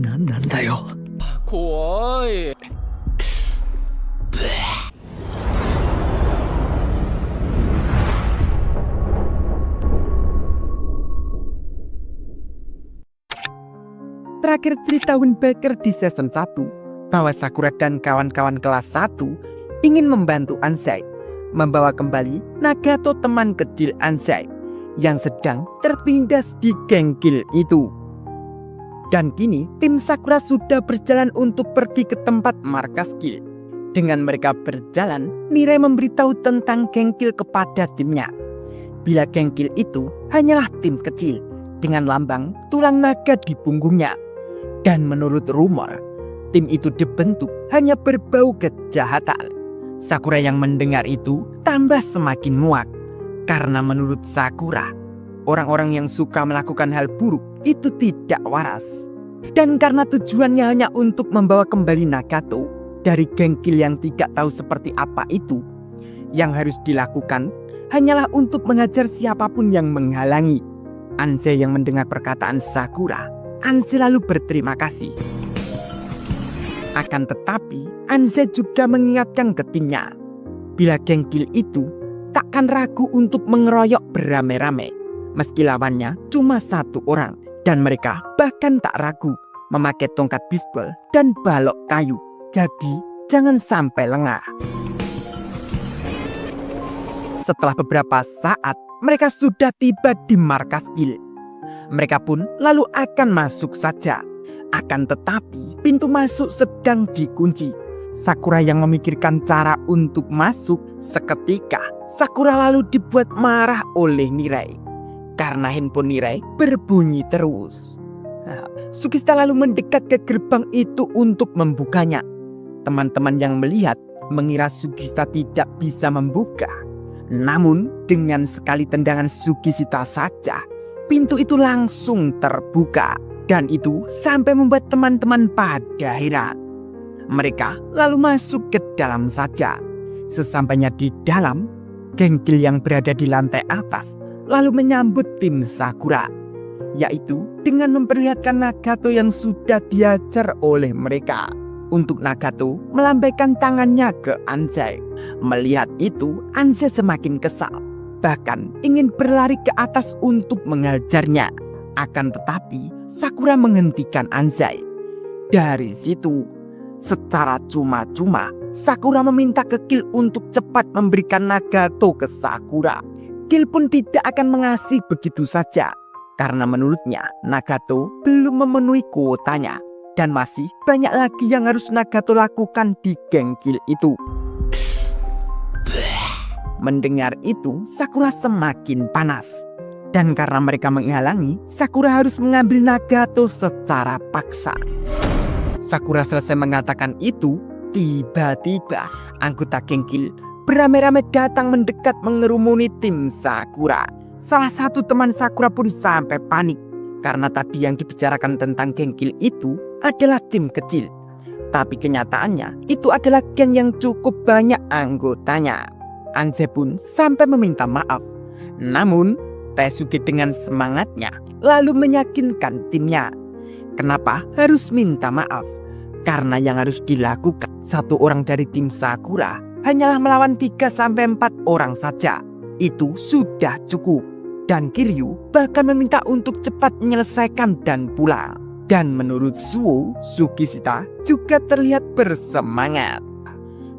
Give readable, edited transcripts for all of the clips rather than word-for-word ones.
なんだよ。怖い。Terakhir cerita Windbreaker di season 1 bahwa Sakura dan kawan-kawan kelas 1 ingin membantu Ansai membawa kembali Nagato teman kecil Ansai yang sedang tertindas di gengkil itu. Dan kini tim Sakura sudah berjalan untuk pergi ke tempat markas Guild. Dengan mereka berjalan, Mirai memberitahu tentang gengkil kepada timnya. Bila gengkil itu hanyalah tim kecil dengan lambang tulang naga di punggungnya. Dan menurut rumor, tim itu dibentuk hanya berbau kejahatan. Sakura yang mendengar itu tambah semakin muak. Karena menurut Sakura, orang-orang yang suka melakukan hal buruk itu tidak waras. Dan karena tujuannya hanya untuk membawa kembali Nagato dari gengkil yang tidak tahu seperti apa itu, yang harus dilakukan hanyalah untuk mengajar siapapun yang menghalangi. Ansai yang mendengar perkataan Sakura, Ansai lalu berterima kasih. Akan tetapi, Ansai juga mengingatkan ke timnya, bila gengkil itu takkan ragu untuk mengeroyok beramai-ramai, meski lawannya cuma satu orang. Dan mereka bahkan tak ragu memakai tongkat bisbol dan balok kayu. Jadi, jangan sampai lengah. Setelah beberapa saat, mereka sudah tiba di markas Guild. Mereka pun lalu akan masuk saja. Akan tetapi pintu masuk sedang dikunci. Sakura yang memikirkan cara untuk masuk. Seketika Sakura lalu dibuat marah oleh Mirai karena handphone Mirai berbunyi terus. Sugista lalu mendekat ke gerbang itu untuk membukanya. Teman-teman yang melihat mengira Sugista tidak bisa membuka. Namun dengan sekali tendangan Sugista saja, pintu itu langsung terbuka. Dan itu sampai membuat teman-teman pada heran. Mereka lalu masuk ke dalam saja. Sesampainya di dalam, gengkil yang berada di lantai atas lalu menyambut tim Sakura, yaitu dengan memperlihatkan Nagato yang sudah diajar oleh mereka. Untuk Nagato melambaikan tangannya ke Ansai. Melihat itu, Ansai semakin kesal, bahkan ingin berlari ke atas untuk menghajarnya. Akan tetapi Sakura menghentikan Ansai. Dari situ, secara cuma-cuma Sakura meminta ke Guild untuk cepat memberikan Nagato ke Sakura. Guild pun tidak akan mengasih begitu saja, karena menurutnya Nagato belum memenuhi kuotanya dan masih banyak lagi yang harus Nagato lakukan di gengkil itu. Mendengar itu, Sakura semakin panas. Dan karena mereka menghalangi, Sakura harus mengambil Nagato secara paksa. Sakura selesai mengatakan itu, tiba-tiba anggota gengkil beramai-ramai datang mendekat mengerumuni tim Sakura. Salah satu teman Sakura pun sampai panik, karena tadi yang dibicarakan tentang gengkil itu adalah tim kecil. Tapi kenyataannya itu adalah geng yang cukup banyak anggotanya. Ansai pun sampai meminta maaf. Namun Daisuke dengan semangatnya lalu meyakinkan timnya. Kenapa harus minta maaf? Karena yang harus dilakukan satu orang dari tim Sakura hanyalah melawan 3-4 orang saja. Itu sudah cukup. Dan Kiryu bahkan meminta untuk cepat menyelesaikan dan pulang. Dan menurut Suo, Sugista juga terlihat bersemangat.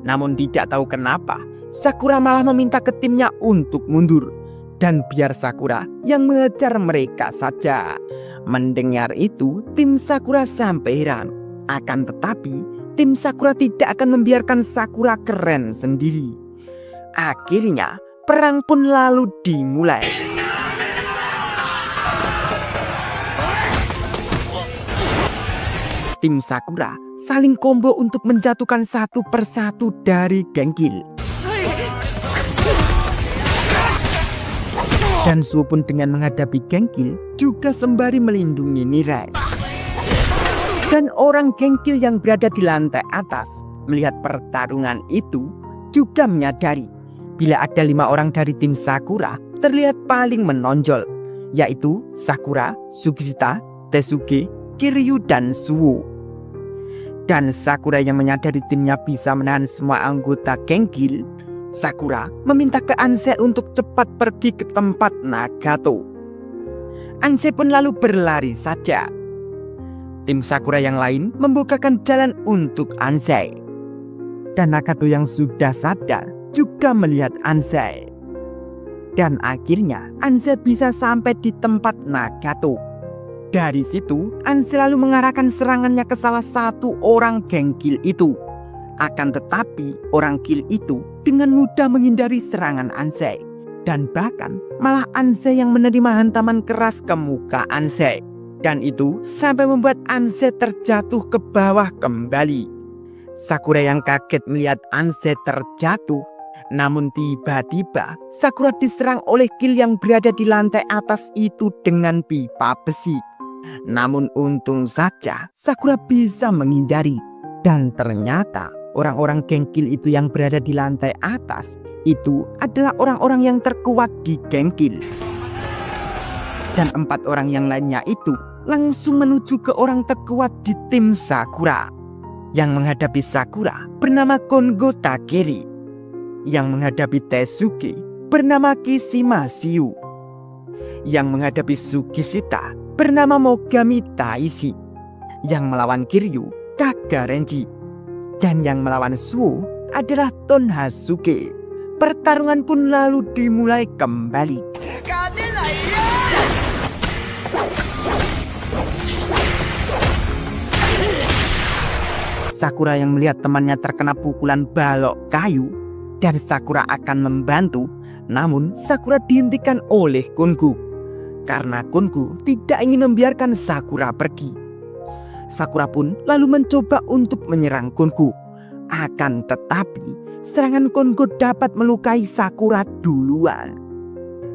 Namun tidak tahu kenapa Sakura malah meminta ke timnya untuk mundur. Dan biar Sakura yang mengejar mereka saja. Mendengar itu, tim Sakura sampai heran. Akan tetapi, tim Sakura tidak akan membiarkan Sakura keren sendiri. Akhirnya, perang pun lalu dimulai. Tim Sakura saling combo untuk menjatuhkan satu persatu dari gengkil. Dan Suo pun dengan menghadapi gengkil juga sembari melindungi Mirai. Dan orang gengkil yang berada di lantai atas melihat pertarungan itu juga menyadari bila ada 5 orang dari tim Sakura terlihat paling menonjol, yaitu Sakura, Sugista, Tesuke, Kiryu, dan Suwo. Dan Sakura yang menyadari timnya bisa menahan semua anggota geng Guild, Sakura meminta ke Ansei untuk cepat pergi ke tempat Nagato. Ansei pun lalu berlari saja. Tim Sakura yang lain membukakan jalan untuk Ansei. Dan Nagato yang sudah sadar juga melihat Ansei. Dan akhirnya Ansei bisa sampai di tempat Nagato. Dari situ, Ansei lalu mengarahkan serangannya ke salah satu orang geng Guild itu. Akan tetapi, orang Guild itu dengan mudah menghindari serangan Ansei. Dan bahkan malah Ansei yang menerima hantaman keras ke muka Ansei. Dan itu sampai membuat Ansei terjatuh ke bawah kembali. Sakura yang kaget melihat Ansei terjatuh. Namun tiba-tiba Sakura diserang oleh Guild yang berada di lantai atas itu dengan pipa besi. Namun untung saja Sakura bisa menghindari. Dan ternyata orang-orang geng Guild itu yang berada di lantai atas itu adalah orang-orang yang terkuat di geng Guild. Dan 4 orang yang lainnya itu langsung menuju ke orang terkuat di tim Sakura. Yang menghadapi Sakura bernama Kongo Takeri. Yang menghadapi Tesuke bernama Kishima Shiu. Yang menghadapi Sugishita bernama Mogami Taishi. Yang melawan Kiryu Kagarenji. Dan yang melawan Suwo adalah Tonhasuke. Pertarungan pun lalu dimulai kembali. Sakura yang melihat temannya terkena pukulan balok kayu dan Sakura akan membantu, namun Sakura dihentikan oleh Kongo. Karena Kongo tidak ingin membiarkan Sakura pergi. Sakura pun lalu mencoba untuk menyerang Kongo. Akan tetapi, serangan Kongo dapat melukai Sakura duluan.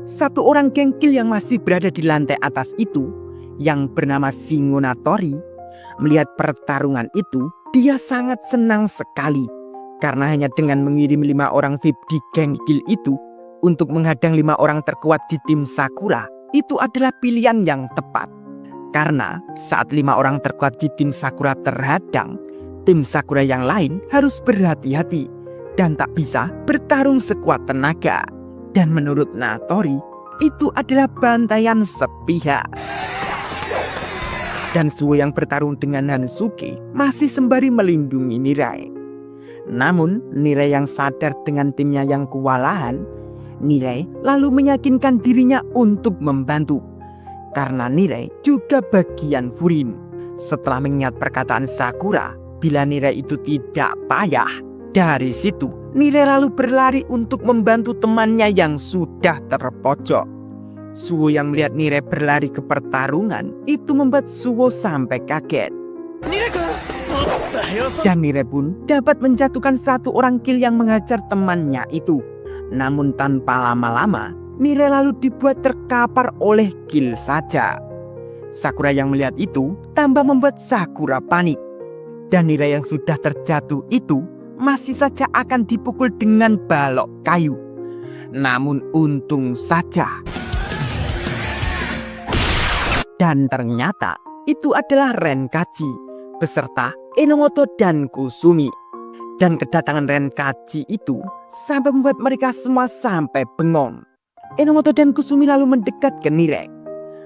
Satu orang geng Guild yang masih berada di lantai atas itu, yang bernama Shingonatori, melihat pertarungan itu, dia sangat senang sekali. Karena hanya dengan mengirim 5 orang VIP di geng Guild itu untuk menghadang 5 orang terkuat di tim Sakura, itu adalah pilihan yang tepat. Karena saat 5 orang terkuat di tim Sakura terhadang, tim Sakura yang lain harus berhati-hati dan tak bisa bertarung sekuat tenaga. Dan menurut Natori, itu adalah bantaian sepihak. Dan Suwo yang bertarung dengan Hansuke masih sembari melindungi Nirai. Namun Nirai yang sadar dengan timnya yang kewalahan, Nirai lalu meyakinkan dirinya untuk membantu. Karena Nirai juga bagian Furin. Setelah mengingat perkataan Sakura, bila Nirai itu tidak payah, dari situ Nirai lalu berlari untuk membantu temannya yang sudah terpojok. Suwo yang melihat Nirai berlari ke pertarungan itu membuat Suwo sampai kaget. Dan Nirai pun dapat menjatuhkan satu orang Guild yang mengajar temannya itu. Namun tanpa lama-lama, Nirai lalu dibuat terkapar oleh Guild saja. Sakura yang melihat itu tambah membuat Sakura panik. Dan Nirai yang sudah terjatuh itu masih saja akan dipukul dengan balok kayu. Namun untung saja. Dan ternyata itu adalah Renkaji beserta Enomoto dan Kusumi. Dan kedatangan Renkaji itu sampai membuat mereka semua sampai bengong. Enomoto dan Kusumi lalu mendekat ke Nirai.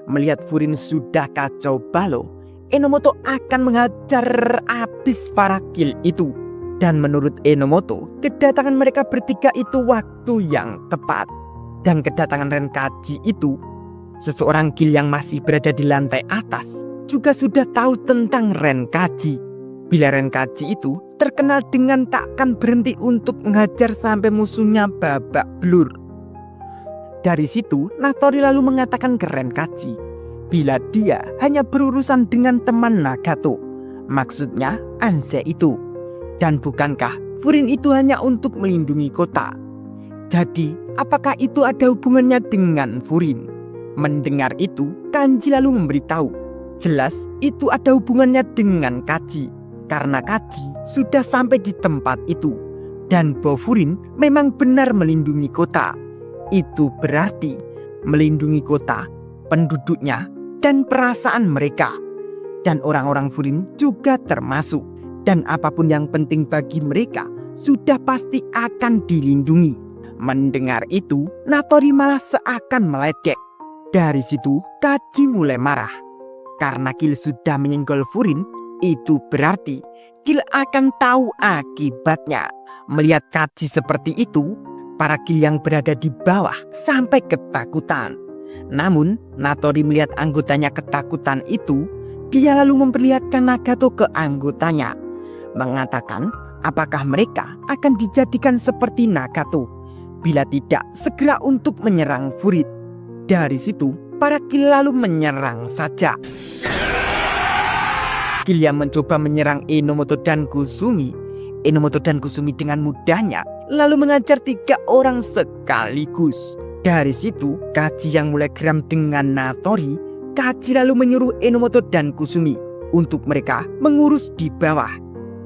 Melihat Furin sudah kacau balau, Enomoto akan menghajar habis para Guild itu. Dan menurut Enomoto, kedatangan mereka bertiga itu waktu yang tepat. Dan kedatangan Renkaji itu, seseorang Guild yang masih berada di lantai atas juga sudah tahu tentang Renkaji. Bila Renkaji itu terkenal dengan takkan berhenti untuk menghajar sampai musuhnya babak belur. Dari situ Natori lalu mengatakan ke Renkaji bila dia hanya berurusan dengan teman Nagato, maksudnya Ansei itu. Dan bukankah Furin itu hanya untuk melindungi kota? Jadi apakah itu ada hubungannya dengan Furin? Mendengar itu, Kanji lalu memberitahu, jelas itu ada hubungannya dengan Kaji. Karena Kaji sudah sampai di tempat itu. Dan Bofurin memang benar melindungi kota. Itu berarti melindungi kota, penduduknya dan perasaan mereka. Dan orang-orang Furin juga termasuk. Dan apapun yang penting bagi mereka sudah pasti akan dilindungi. Mendengar itu, Natori malah seakan meledek. Dari situ, Kaji mulai marah. Karena Kil sudah menyenggol Furin, itu berarti Kil akan tahu akibatnya. Melihat Kaji seperti itu, para Kil yang berada di bawah sampai ketakutan. Namun, Natori melihat anggotanya ketakutan itu, dia lalu memperlihatkan Nagato ke anggotanya, mengatakan apakah mereka akan dijadikan seperti Nagato bila tidak segera untuk menyerang Furin. Dari situ, para Kil lalu menyerang saja. Kil yang mencoba menyerang Enomoto dan Kusumi. Enomoto dan Kusumi dengan mudahnya lalu mengajar 3 orang sekaligus. Dari situ, Kaji yang mulai geram dengan Natori, Kaji lalu menyuruh Enomoto dan Kusumi untuk mereka mengurus di bawah.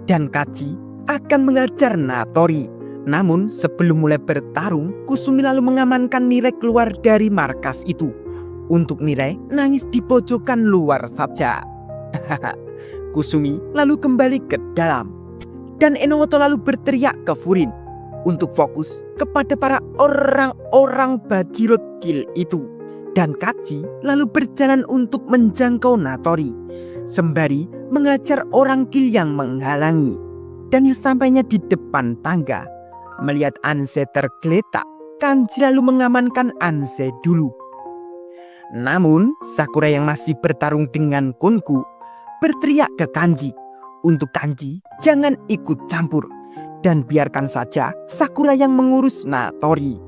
Dan Kaji akan mengajar Natori. Namun sebelum mulai bertarung, Kusumi lalu mengamankan Nire keluar dari markas itu. Untuk Nire nangis di pojokan luar saja. Kusumi lalu kembali ke dalam. Dan Enomoto lalu berteriak ke Furin untuk fokus kepada para orang-orang Bajirot Kil itu. Dan Kaji lalu berjalan untuk menjangkau Natori, sembari mengajar orang Kil yang menghalangi. Dan sampainya di depan tangga, melihat Anse tergeletak, Kanji lalu mengamankan Anse dulu. Namun Sakura yang masih bertarung dengan Konku berteriak ke Kanji untuk Kanji jangan ikut campur dan biarkan saja Sakura yang mengurus Natori.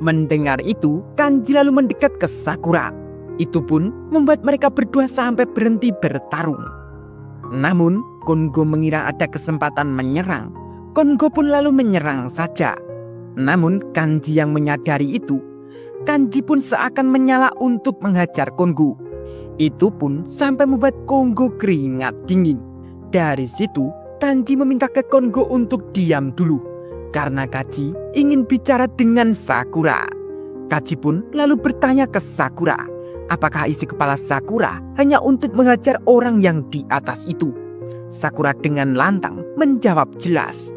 Mendengar itu, Kanji lalu mendekat ke Sakura. Itu pun membuat mereka berdua sampai berhenti bertarung. Namun Kongo mengira ada kesempatan menyerang. Kongo pun lalu menyerang saja. Namun Kanji yang menyadari itu, Kanji pun seakan menyala untuk menghajar Kongo. Itu pun sampai membuat Kongo keringat dingin. Dari situ Kanji meminta ke Kongo untuk diam dulu, karena Kaji ingin bicara dengan Sakura. Kaji pun lalu bertanya ke Sakura, apakah isi kepala Sakura hanya untuk menghajar orang yang di atas itu. Sakura dengan lantang menjawab jelas.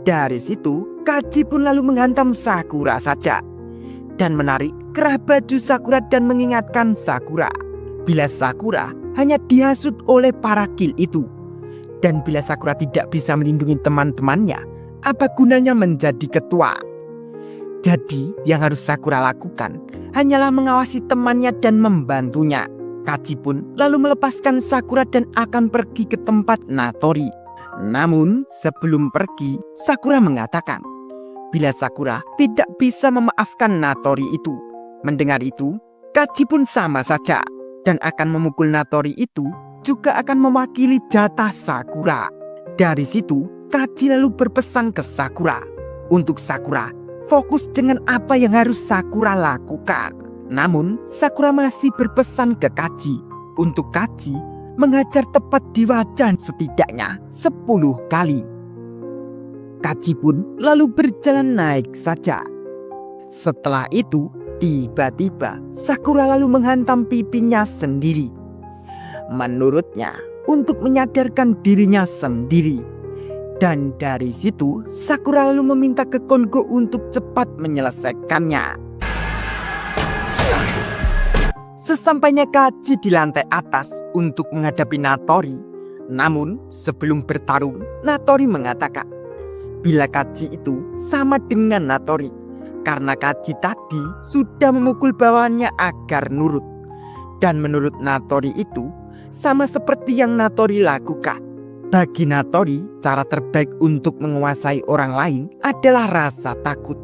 Dari situ Kaji pun lalu menghantam Sakura saja dan menarik kerah baju Sakura dan mengingatkan Sakura bila Sakura hanya dihasut oleh para Kil itu. Dan bila Sakura tidak bisa melindungi teman-temannya, apa gunanya menjadi ketua? Jadi yang harus Sakura lakukan hanyalah mengawasi temannya dan membantunya. Kaji pun lalu melepaskan Sakura dan akan pergi ke tempat Natori. Namun sebelum pergi, Sakura mengatakan bila Sakura tidak bisa memaafkan Natori itu. Mendengar itu, Kaji pun sama saja dan akan memukul Natori itu juga akan mewakili jatah Sakura. Dari situ, Kaji lalu berpesan ke Sakura untuk Sakura fokus dengan apa yang harus Sakura lakukan. Namun, Sakura masih berpesan ke Kaji untuk Kaji mengajar tepat di wajah setidaknya 10 kali. Kaji pun lalu berjalan naik saja. Setelah itu, tiba-tiba Sakura lalu menghantam pipinya sendiri. Menurutnya, untuk menyadarkan dirinya sendiri. Dan dari situ, Sakura lalu meminta ke Kongo untuk cepat menyelesaikannya. Sesampainya Kaji di lantai atas untuk menghadapi Natori. Namun, sebelum bertarung, Natori mengatakan bila Kaji itu sama dengan Natori, karena Kaji tadi sudah memukul bawahannya agar nurut. Dan menurut Natori itu, sama seperti yang Natori lakukan. Bagi Natori, cara terbaik untuk menguasai orang lain adalah rasa takut.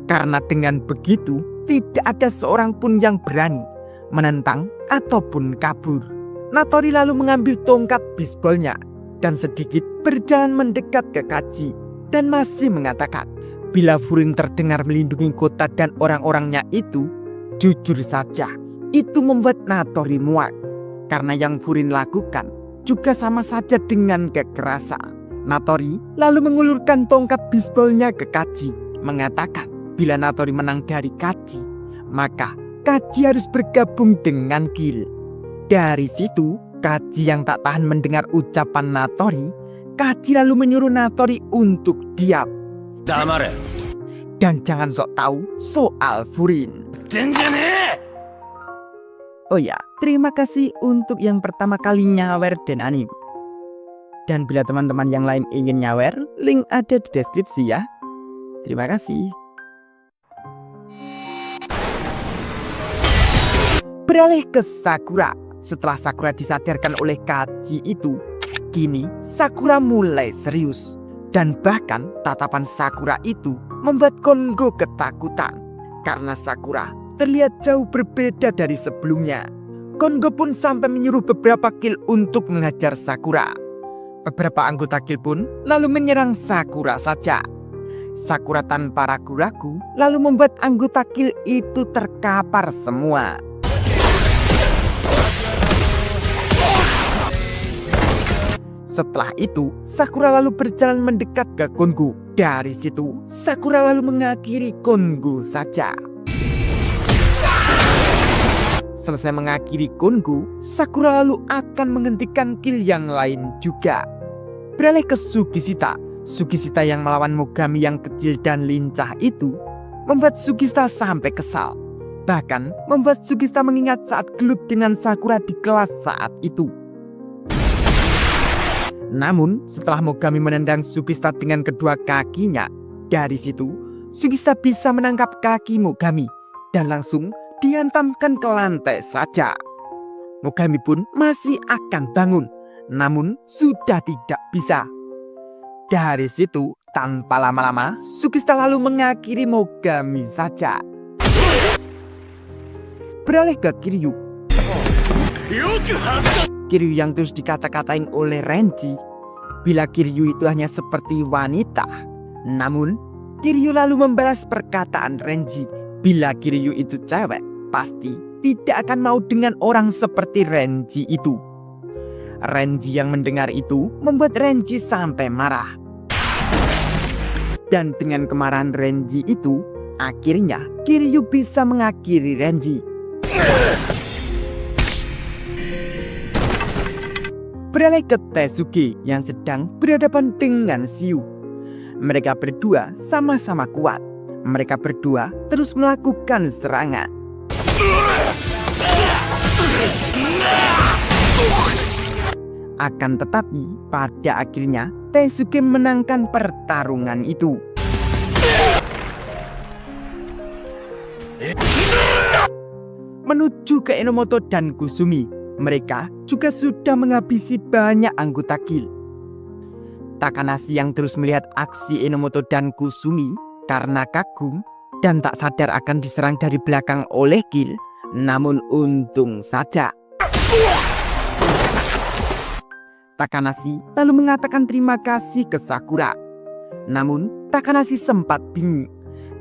Karena dengan begitu, tidak ada seorang pun yang berani menentang ataupun kabur. Natori lalu mengambil tongkat bisbolnya dan sedikit berjalan mendekat ke Kaji dan masih mengatakan, bila Furin terdengar melindungi kota dan orang-orangnya itu, jujur saja, itu membuat Natori muak. Karena yang Furin lakukan juga sama saja dengan kekerasan. Natori lalu mengulurkan tongkat bisbolnya ke Kaji, mengatakan bila Natori menang dari Kaji, maka Kaji harus bergabung dengan Kil. Dari situ, Kaji yang tak tahan mendengar ucapan Natori, Kaji lalu menyuruh Natori untuk diam. Damare. Dan jangan sok tahu soal Furin. Oh ya, terima kasih untuk yang pertama kali nyawer dan anime. Dan bila teman-teman yang lain ingin nyawer, link ada di deskripsi ya. Terima kasih. Beralih ke Sakura. Setelah Sakura disadarkan oleh Kaji itu, kini Sakura mulai serius. Dan bahkan tatapan Sakura itu membuat Kongo ketakutan. Karena Sakura terlihat jauh berbeda dari sebelumnya. Kongo pun sampai menyuruh beberapa kill untuk menghajar Sakura. Beberapa anggota kill pun lalu menyerang Sakura saja. Sakura tanpa ragu-ragu lalu membuat anggota kill itu terkapar semua. Setelah itu, Sakura lalu berjalan mendekat ke Kongo. Dari situ, Sakura lalu mengakhiri Kongo saja. Selesai mengakhiri Kongo, Sakura lalu akan menghentikan kill yang lain juga. Beralih ke Sugishita. Sugishita yang melawan Mogami yang kecil dan lincah itu membuat Sugishita sampai kesal. Bahkan membuat Sugishita mengingat saat gelut dengan Sakura di kelas saat itu. Namun setelah Mogami menendang Sugishita dengan kedua kakinya, dari situ Sugishita bisa menangkap kaki Mogami dan langsung dihantamkan ke lantai saja. Mogami pun masih akan bangun, namun sudah tidak bisa. Dari situ tanpa lama-lama Sugishita lalu mengakhiri Mogami saja. Beralih ke Kiryu. Kiryu yang terus dikata-katain oleh Renji bila Kiryu itu hanya seperti wanita. Namun Kiryu lalu membalas perkataan Renji bila Kiryu itu cewek, pasti tidak akan mau dengan orang seperti Renji itu. Renji yang mendengar itu membuat Renji sampai marah. Dan dengan kemarahan Renji itu, akhirnya Kiryu bisa mengakhiri Renji. Beralih ke Teisuke yang sedang berhadapan dengan Shiyu. Mereka berdua sama-sama kuat. Mereka berdua terus melakukan serangan. Akan tetapi pada akhirnya Teisuke menangkan pertarungan itu. Menuju ke Enomoto dan Kusumi, mereka juga sudah menghabisi banyak anggota kill. Takanashi yang terus melihat aksi Enomoto dan Kusumi karena kagum dan tak sadar akan diserang dari belakang oleh kill, namun untung saja. Takanashi lalu mengatakan terima kasih ke Sakura. Namun Takanashi sempat bingung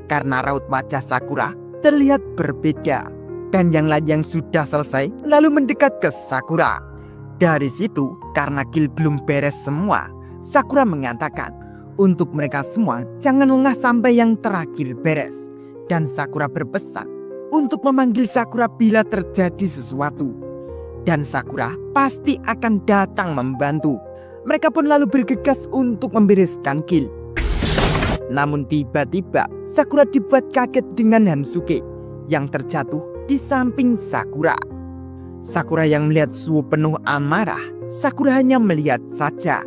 karena raut wajah Sakura terlihat berbeda. Dan yang lain yang sudah selesai lalu mendekat ke Sakura. Dari situ karena kill belum beres semua, Sakura mengatakan untuk mereka semua jangan lengah sampai yang terakhir beres. Dan Sakura berpesan untuk memanggil Sakura bila terjadi sesuatu. Dan Sakura pasti akan datang membantu. Mereka pun lalu bergegas untuk membereskan kill. Namun tiba-tiba Sakura dibuat kaget dengan Hansuke yang terjatuh di samping Sakura. Sakura yang melihat Suo penuh amarah, Sakura hanya melihat saja.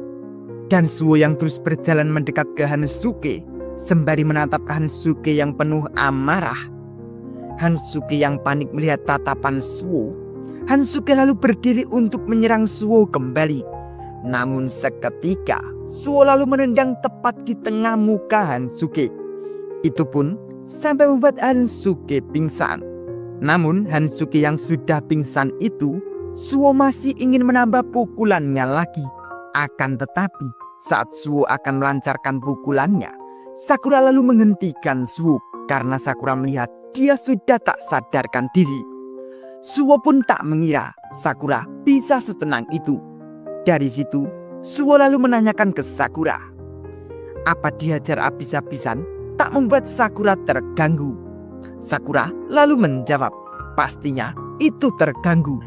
Dan Suo yang terus berjalan mendekat ke Hansuke sembari menatap Hansuke yang penuh amarah. Hansuke yang panik melihat tatapan Suo. Hansuke lalu berdiri untuk menyerang Suo kembali. Namun seketika Suo lalu menendang tepat di tengah muka Hansuke. Itu pun sampai membuat Hansuke pingsan. Namun Hansuke yang sudah pingsan itu, Suo masih ingin menambah pukulannya lagi. Akan tetapi saat Suo akan melancarkan pukulannya, Sakura lalu menghentikan Suo karena Sakura melihat dia sudah tak sadarkan diri. Suo pun tak mengira Sakura bisa setenang itu. Dari situ Suo lalu menanyakan ke Sakura, apa dihajar habis-habisan tak membuat Sakura terganggu. Sakura lalu menjawab, pastinya itu terganggu.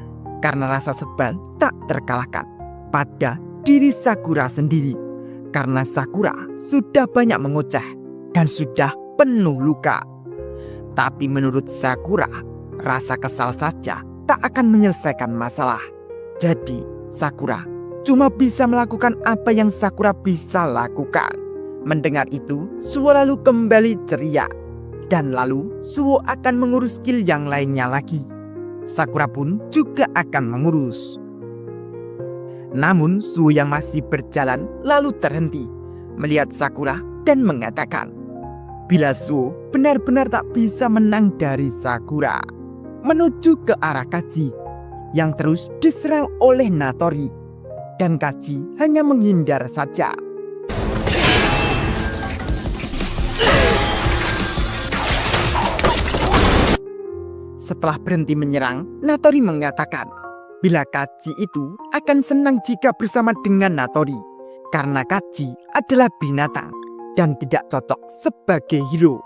karena rasa sebal tak terkalahkan pada diri Sakura sendiri. Karena Sakura sudah banyak mengoceh dan sudah penuh luka. Tapi menurut Sakura, rasa kesal saja tak akan menyelesaikan masalah. Jadi Sakura cuma bisa melakukan apa yang Sakura bisa lakukan. Mendengar itu, Suwo lalu kembali ceria. Dan lalu Suwo akan mengurus skill yang lainnya lagi. Sakura pun juga akan mengurus. Namun Suwo yang masih berjalan lalu terhenti melihat Sakura dan mengatakan, bila Suwo benar-benar tak bisa menang dari Sakura, menuju ke arah Kaji yang terus diserang oleh Natori. Dan Kaji hanya menghindar saja. Setelah berhenti menyerang, Natori mengatakan bila Kaji itu akan senang jika bersama dengan Natori, karena Kaji adalah binatang dan tidak cocok sebagai hero.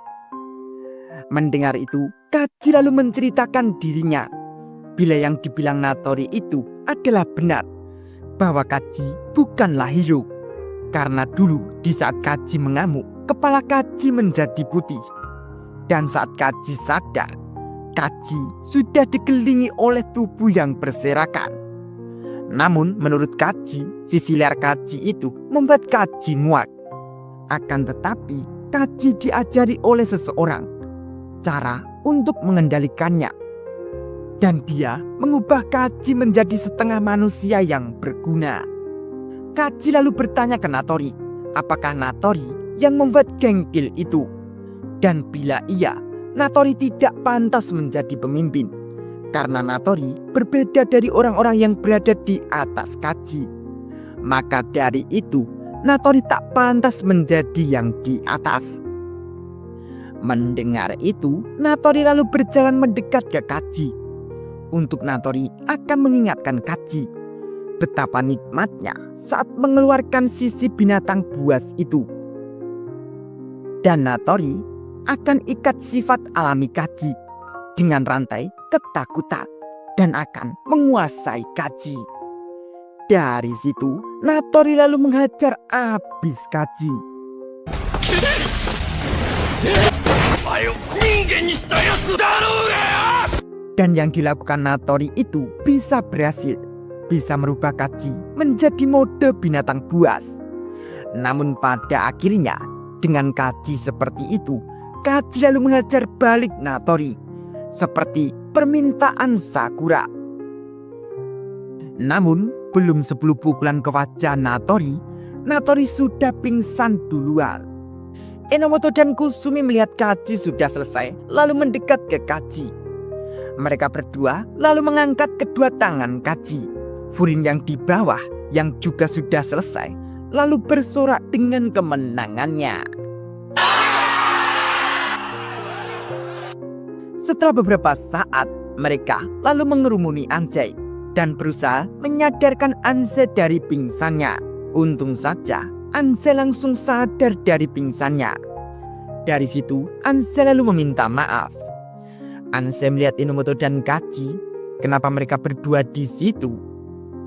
Mendengar itu, Kaji lalu menceritakan dirinya bila yang dibilang Natori itu adalah benar, bahwa Kaji bukanlah hero. Karena dulu di saat Kaji mengamuk, kepala Kaji menjadi putih. Dan saat Kaji sadar, Kaji sudah dikelilingi oleh tubuh yang berserakan. Namun menurut Kaji, sisi liar Kaji itu membuat Kaji muak. Akan tetapi Kaji diajari oleh seseorang cara untuk mengendalikannya. Dan dia mengubah Kaji menjadi setengah manusia yang berguna. Kaji lalu bertanya ke Natori, apakah Natori yang membuat Genghil itu? Dan bila iya, Natori tidak pantas menjadi pemimpin, karena Natori berbeda dari orang-orang yang berada di atas Kaji. Maka dari itu, Natori tak pantas menjadi yang di atas. Mendengar itu, Natori lalu berjalan mendekat ke Kaji. Untuk Natori akan mengingatkan Kaji betapa nikmatnya saat mengeluarkan sisi binatang buas itu. Dan Natori akan ikat sifat alami Kaji dengan rantai ketakutan dan akan menguasai Kaji. Dari situ, Natori lalu menghajar habis Kaji. Dan yang dilakukan Natori itu bisa berhasil, bisa merubah Kaji menjadi mode binatang buas. Namun pada akhirnya, dengan Kaji seperti itu, Kaji lalu menghajar balik Natori seperti permintaan Sakura. Namun belum 10 pukulan ke wajah Natori, Natori sudah pingsan duluan. Enomoto dan Kusumi melihat Kaji sudah selesai lalu mendekat ke Kaji. Mereka berdua lalu mengangkat kedua tangan Kaji. Furin yang di bawah yang juga sudah selesai lalu bersorak dengan kemenangannya. Setelah beberapa saat, mereka lalu mengerumuni Anzai dan berusaha menyadarkan Anzai dari pingsannya. Untung saja Anzai langsung sadar dari pingsannya. Dari situ Anzai lalu meminta maaf. Anzai melihat Enomoto dan Kaji. Kenapa mereka berdua di situ?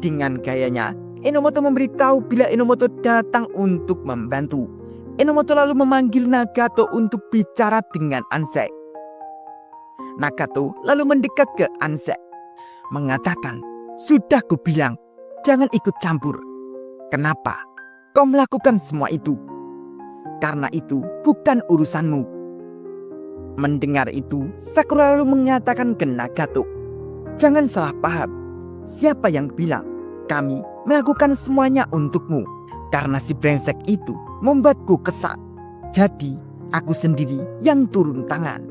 Dengan gayanya, Enomoto memberitahu bila Enomoto datang untuk membantu. Enomoto lalu memanggil Nagato untuk bicara dengan Anzai. Nagato lalu mendekat ke Anzai, mengatakan, sudah kubilang, jangan ikut campur. Kenapa kau melakukan semua itu? Karena itu bukan urusanmu. Mendengar itu, Sakura lalu mengatakan ke Nagato, jangan salah paham. Siapa yang bilang kami melakukan semuanya untukmu? Karena si brengsek itu membuatku kesal. Jadi aku sendiri yang turun tangan.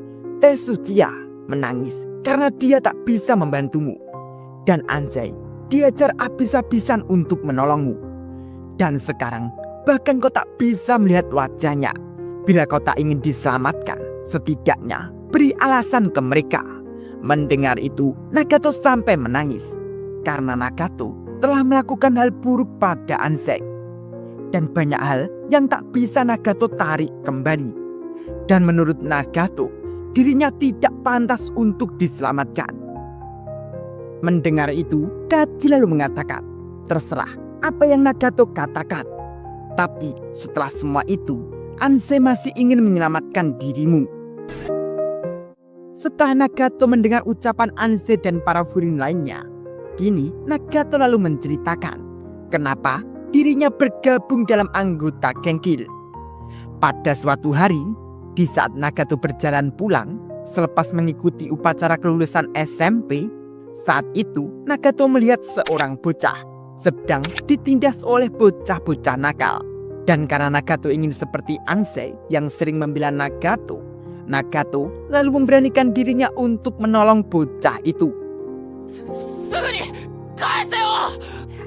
Tetsuchiya menangis karena dia tak bisa membantumu. Dan Anzai diajar habis-habisan untuk menolongmu. Dan sekarang bahkan kau tak bisa melihat wajahnya. Bila kau tak ingin diselamatkan, setidaknya beri alasan ke mereka. Mendengar itu, Nagato sampai menangis. Karena Nagato telah melakukan hal buruk pada Anzai. Dan banyak hal yang tak bisa Nagato tarik kembali. Dan menurut Nagato, dirinya tidak pantas untuk diselamatkan. Mendengar itu, Kaji lalu mengatakan, terserah apa yang Nagato katakan. Tapi setelah semua itu, Ansei masih ingin menyelamatkan dirimu. Setelah Nagato mendengar ucapan Ansei dan para furin lainnya, kini Nagato lalu menceritakan kenapa dirinya bergabung dalam anggota Genghil. Pada suatu hari, di saat Nagato berjalan pulang selepas mengikuti upacara kelulusan SMP, saat itu Nagato melihat seorang bocah sedang ditindas oleh bocah-bocah nakal. Dan karena Nagato ingin seperti Ansei yang sering membela Nagato, Nagato lalu memberanikan dirinya untuk menolong bocah itu.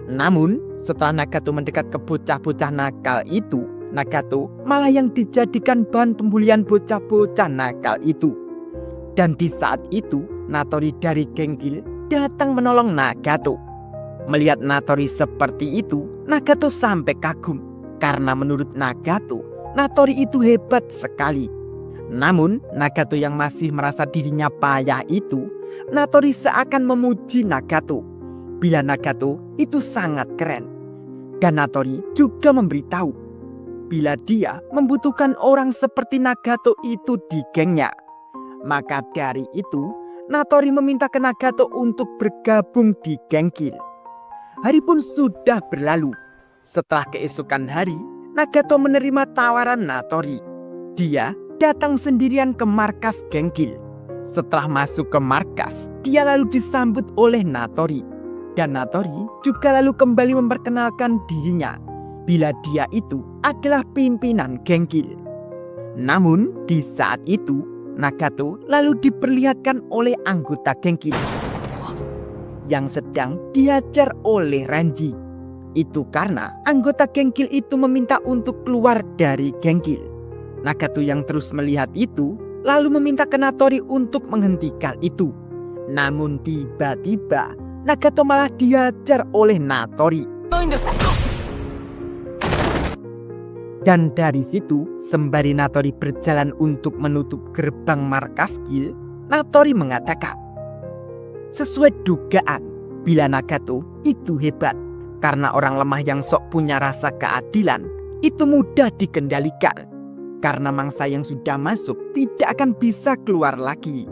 Namun, setelah Nagato mendekat ke bocah-bocah nakal itu, Nagato malah yang dijadikan bahan pembulian bocah-bocah nakal itu. Dan di saat itu, Natori dari Genghil datang menolong Nagato. Melihat Natori seperti itu, Nagato sampai kagum. Karena menurut Nagato, Natori itu hebat sekali. Namun, Nagato yang masih merasa dirinya payah itu, Natori seakan memuji Nagato. Bila Nagato itu sangat keren. Dan Natori juga memberitahu bila dia membutuhkan orang seperti Nagato itu di gengnya. Maka dari itu, Natori meminta ke Nagato untuk bergabung di Genghil. Hari pun sudah berlalu. Setelah keesokan hari, Nagato menerima tawaran Natori. Dia datang sendirian ke markas Genghil. Setelah masuk ke markas, dia lalu disambut oleh Natori. Dan Natori juga lalu kembali memperkenalkan dirinya bila dia itu adalah pimpinan Genghil. Namun di saat itu, Nagato lalu diperlihatkan oleh anggota Genghil yang sedang dihajar oleh Renji. Itu karena anggota Genghil itu meminta untuk keluar dari Genghil. Nagato yang terus melihat itu lalu meminta ke Natori untuk menghentikan itu. Namun tiba-tiba Nagato malah dihajar oleh Natori. Dan dari situ, sembari Natori berjalan untuk menutup gerbang markas Gil, Natori mengatakan, sesuai dugaan, bila Nagato itu hebat. Karena orang lemah yang sok punya rasa keadilan, itu mudah dikendalikan. Karena mangsa yang sudah masuk tidak akan bisa keluar lagi.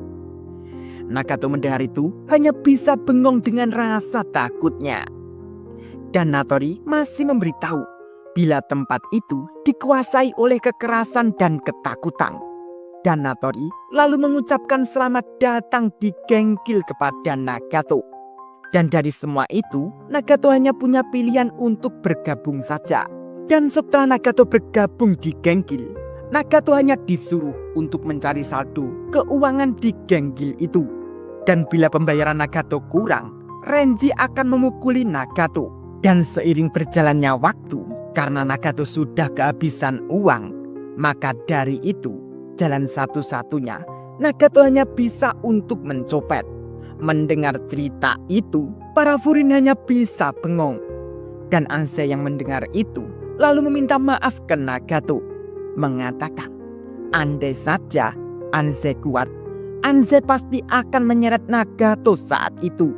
Nagato mendengar itu hanya bisa bengong dengan rasa takutnya. Dan Natori masih memberitahu bila tempat itu dikuasai oleh kekerasan dan ketakutan. Dan Natori lalu mengucapkan selamat datang di Genghil kepada Nagato. Dan dari semua itu, Nagato hanya punya pilihan untuk bergabung saja. Dan setelah Nagato bergabung di Genghil, Nagato hanya disuruh untuk mencari saldo keuangan di Genghil itu. Dan bila pembayaran Nagato kurang, Renji akan memukuli Nagato. Dan seiring berjalannya waktu, karena Nagato sudah kehabisan uang, maka dari itu, jalan satu-satunya, Nagato hanya bisa untuk mencopet. Mendengar cerita itu, para furin hanya bisa bengong. Dan Ansei yang mendengar itu lalu meminta maaf ke Nagato, mengatakan, andai saja Ansei kuat, Ansei pasti akan menyeret Nagato saat itu.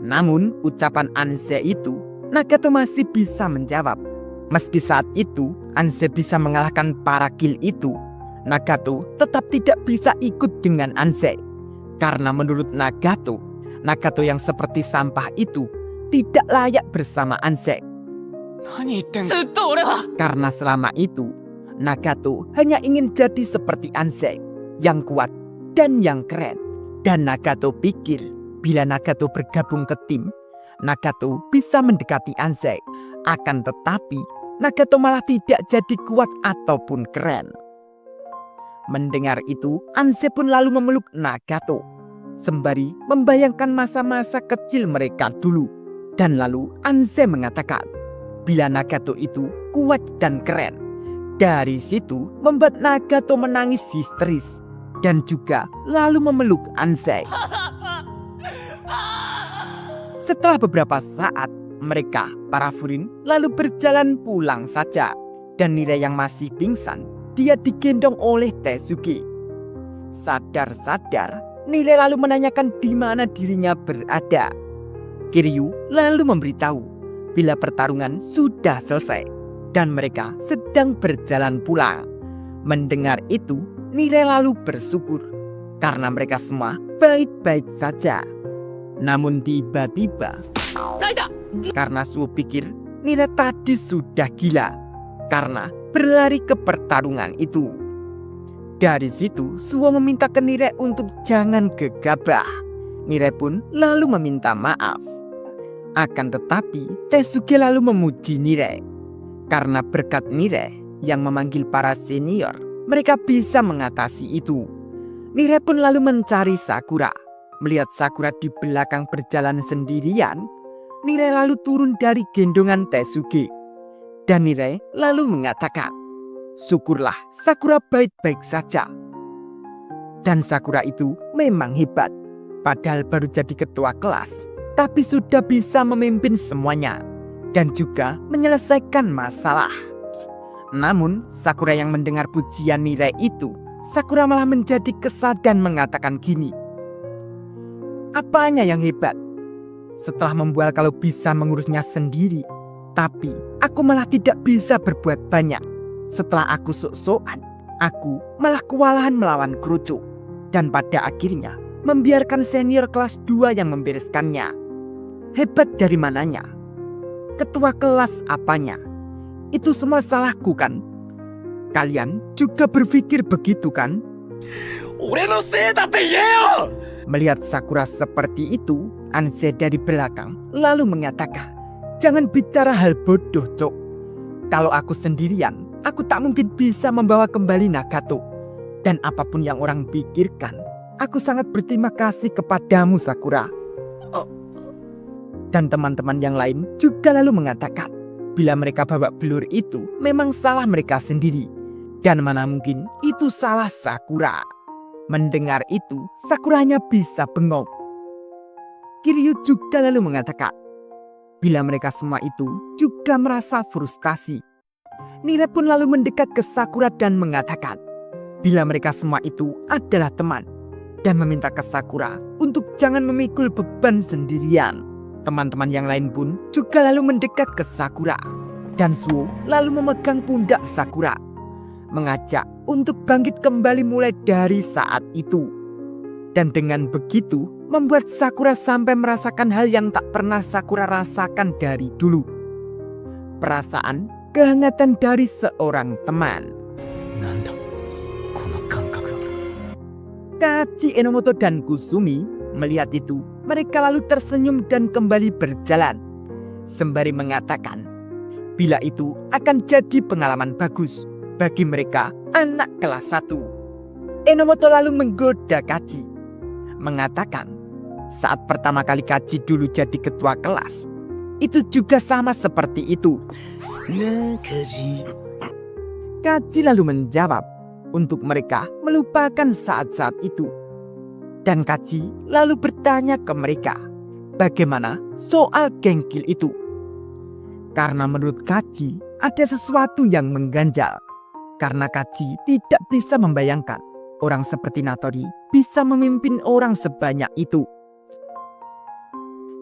Namun ucapan Ansei itu, Nagato masih bisa menjawab. Meski saat itu Ansei bisa mengalahkan para Gil itu, Nagato tetap tidak bisa ikut dengan Ansei. Karena menurut Nagato, Nagato yang seperti sampah itu tidak layak bersama Ansei. Karena selama itu, Nagato hanya ingin jadi seperti Ansei, yang kuat dan yang keren. Dan Nagato pikir, bila Nagato bergabung ke tim, Nagato bisa mendekati Ansei. Akan tetapi, Nagato malah tidak jadi kuat ataupun keren. Mendengar itu, Ansei pun lalu memeluk Nagato, sembari membayangkan masa-masa kecil mereka dulu. Dan lalu Ansei mengatakan, bila Nagato itu kuat dan keren. Dari situ membuat Nagato menangis histeris dan juga lalu memeluk Ansei. Setelah beberapa saat, mereka, para furin, lalu berjalan pulang saja. Dan Nilai yang masih pingsan, dia digendong oleh Teisuke. Sadar-sadar, Nire lalu menanyakan di mana dirinya berada. Kiryu lalu memberitahu bila pertarungan sudah selesai dan mereka sedang berjalan pulang. Mendengar itu, Nire lalu bersyukur karena mereka semua baik-baik saja. Namun tiba-tiba, karena Suo pikir Nire tadi sudah gila karena berlari ke pertarungan itu. Dari situ, Suo meminta ke Nire untuk jangan gegabah. Nire pun lalu meminta maaf. Akan tetapi, Teisuke lalu memuji Nire. Karena berkat Nire yang memanggil para senior, mereka bisa mengatasi itu. Nire pun lalu mencari Sakura. Melihat Sakura di belakang berjalan sendirian, Nire lalu turun dari gendongan Teisuke. Dan Nire lalu mengatakan, "Syukurlah Sakura baik-baik saja." Dan Sakura itu memang hebat. Padahal baru jadi ketua kelas, tapi sudah bisa memimpin semuanya dan juga menyelesaikan masalah. Namun Sakura yang mendengar pujian Nire itu, Sakura malah menjadi kesal dan mengatakan gini, "Apanya yang hebat? Setelah membual kalau bisa mengurusnya sendiri, tapi aku malah tidak bisa berbuat banyak. Setelah aku sok-sokan, aku malah kewalahan melawan kerucuk. Dan pada akhirnya membiarkan senior kelas 2 yang membereskannya. Hebat dari mananya? Ketua kelas apanya? Itu semua salahku kan? Kalian juga berpikir begitu kan?" Melihat Sakura seperti itu, Ansei dari belakang lalu mengatakan, "Jangan bicara hal bodoh, Cok. Kalau aku sendirian, aku tak mungkin bisa membawa kembali Nagato. Dan apapun yang orang pikirkan, aku sangat berterima kasih kepadamu, Sakura." Dan teman-teman yang lain juga lalu mengatakan, bila mereka babak belur itu memang salah mereka sendiri. Dan mana mungkin itu salah Sakura. Mendengar itu, Sakura hanya bisa bengong. Kiryu juga lalu mengatakan, bila mereka semua itu juga merasa frustasi. Nire pun lalu mendekat ke Sakura dan mengatakan, bila mereka semua itu adalah teman, dan meminta ke Sakura untuk jangan memikul beban sendirian. Teman-teman yang lain pun juga lalu mendekat ke Sakura, dan Suo lalu memegang pundak Sakura, mengajak untuk bangkit kembali mulai dari saat itu. Dan dengan begitu membuat Sakura sampai merasakan hal yang tak pernah Sakura rasakan dari dulu. Perasaan kehangatan dari seorang teman. Nanda, kono kankaku. Kachi, Enomoto, dan Kusumi melihat itu, mereka lalu tersenyum dan kembali berjalan, sembari mengatakan bila itu akan jadi pengalaman bagus bagi mereka anak kelas 1. Enomoto lalu menggoda Kachi, mengatakan saat pertama kali Kachi dulu jadi ketua kelas, itu juga sama seperti itu. Kachi lalu menjawab untuk mereka melupakan saat-saat itu. Dan Kachi lalu bertanya ke mereka, bagaimana soal gengkil itu? Karena menurut Kachi ada sesuatu yang mengganjal. Karena Kachi tidak bisa membayangkan orang seperti Natori bisa memimpin orang sebanyak itu.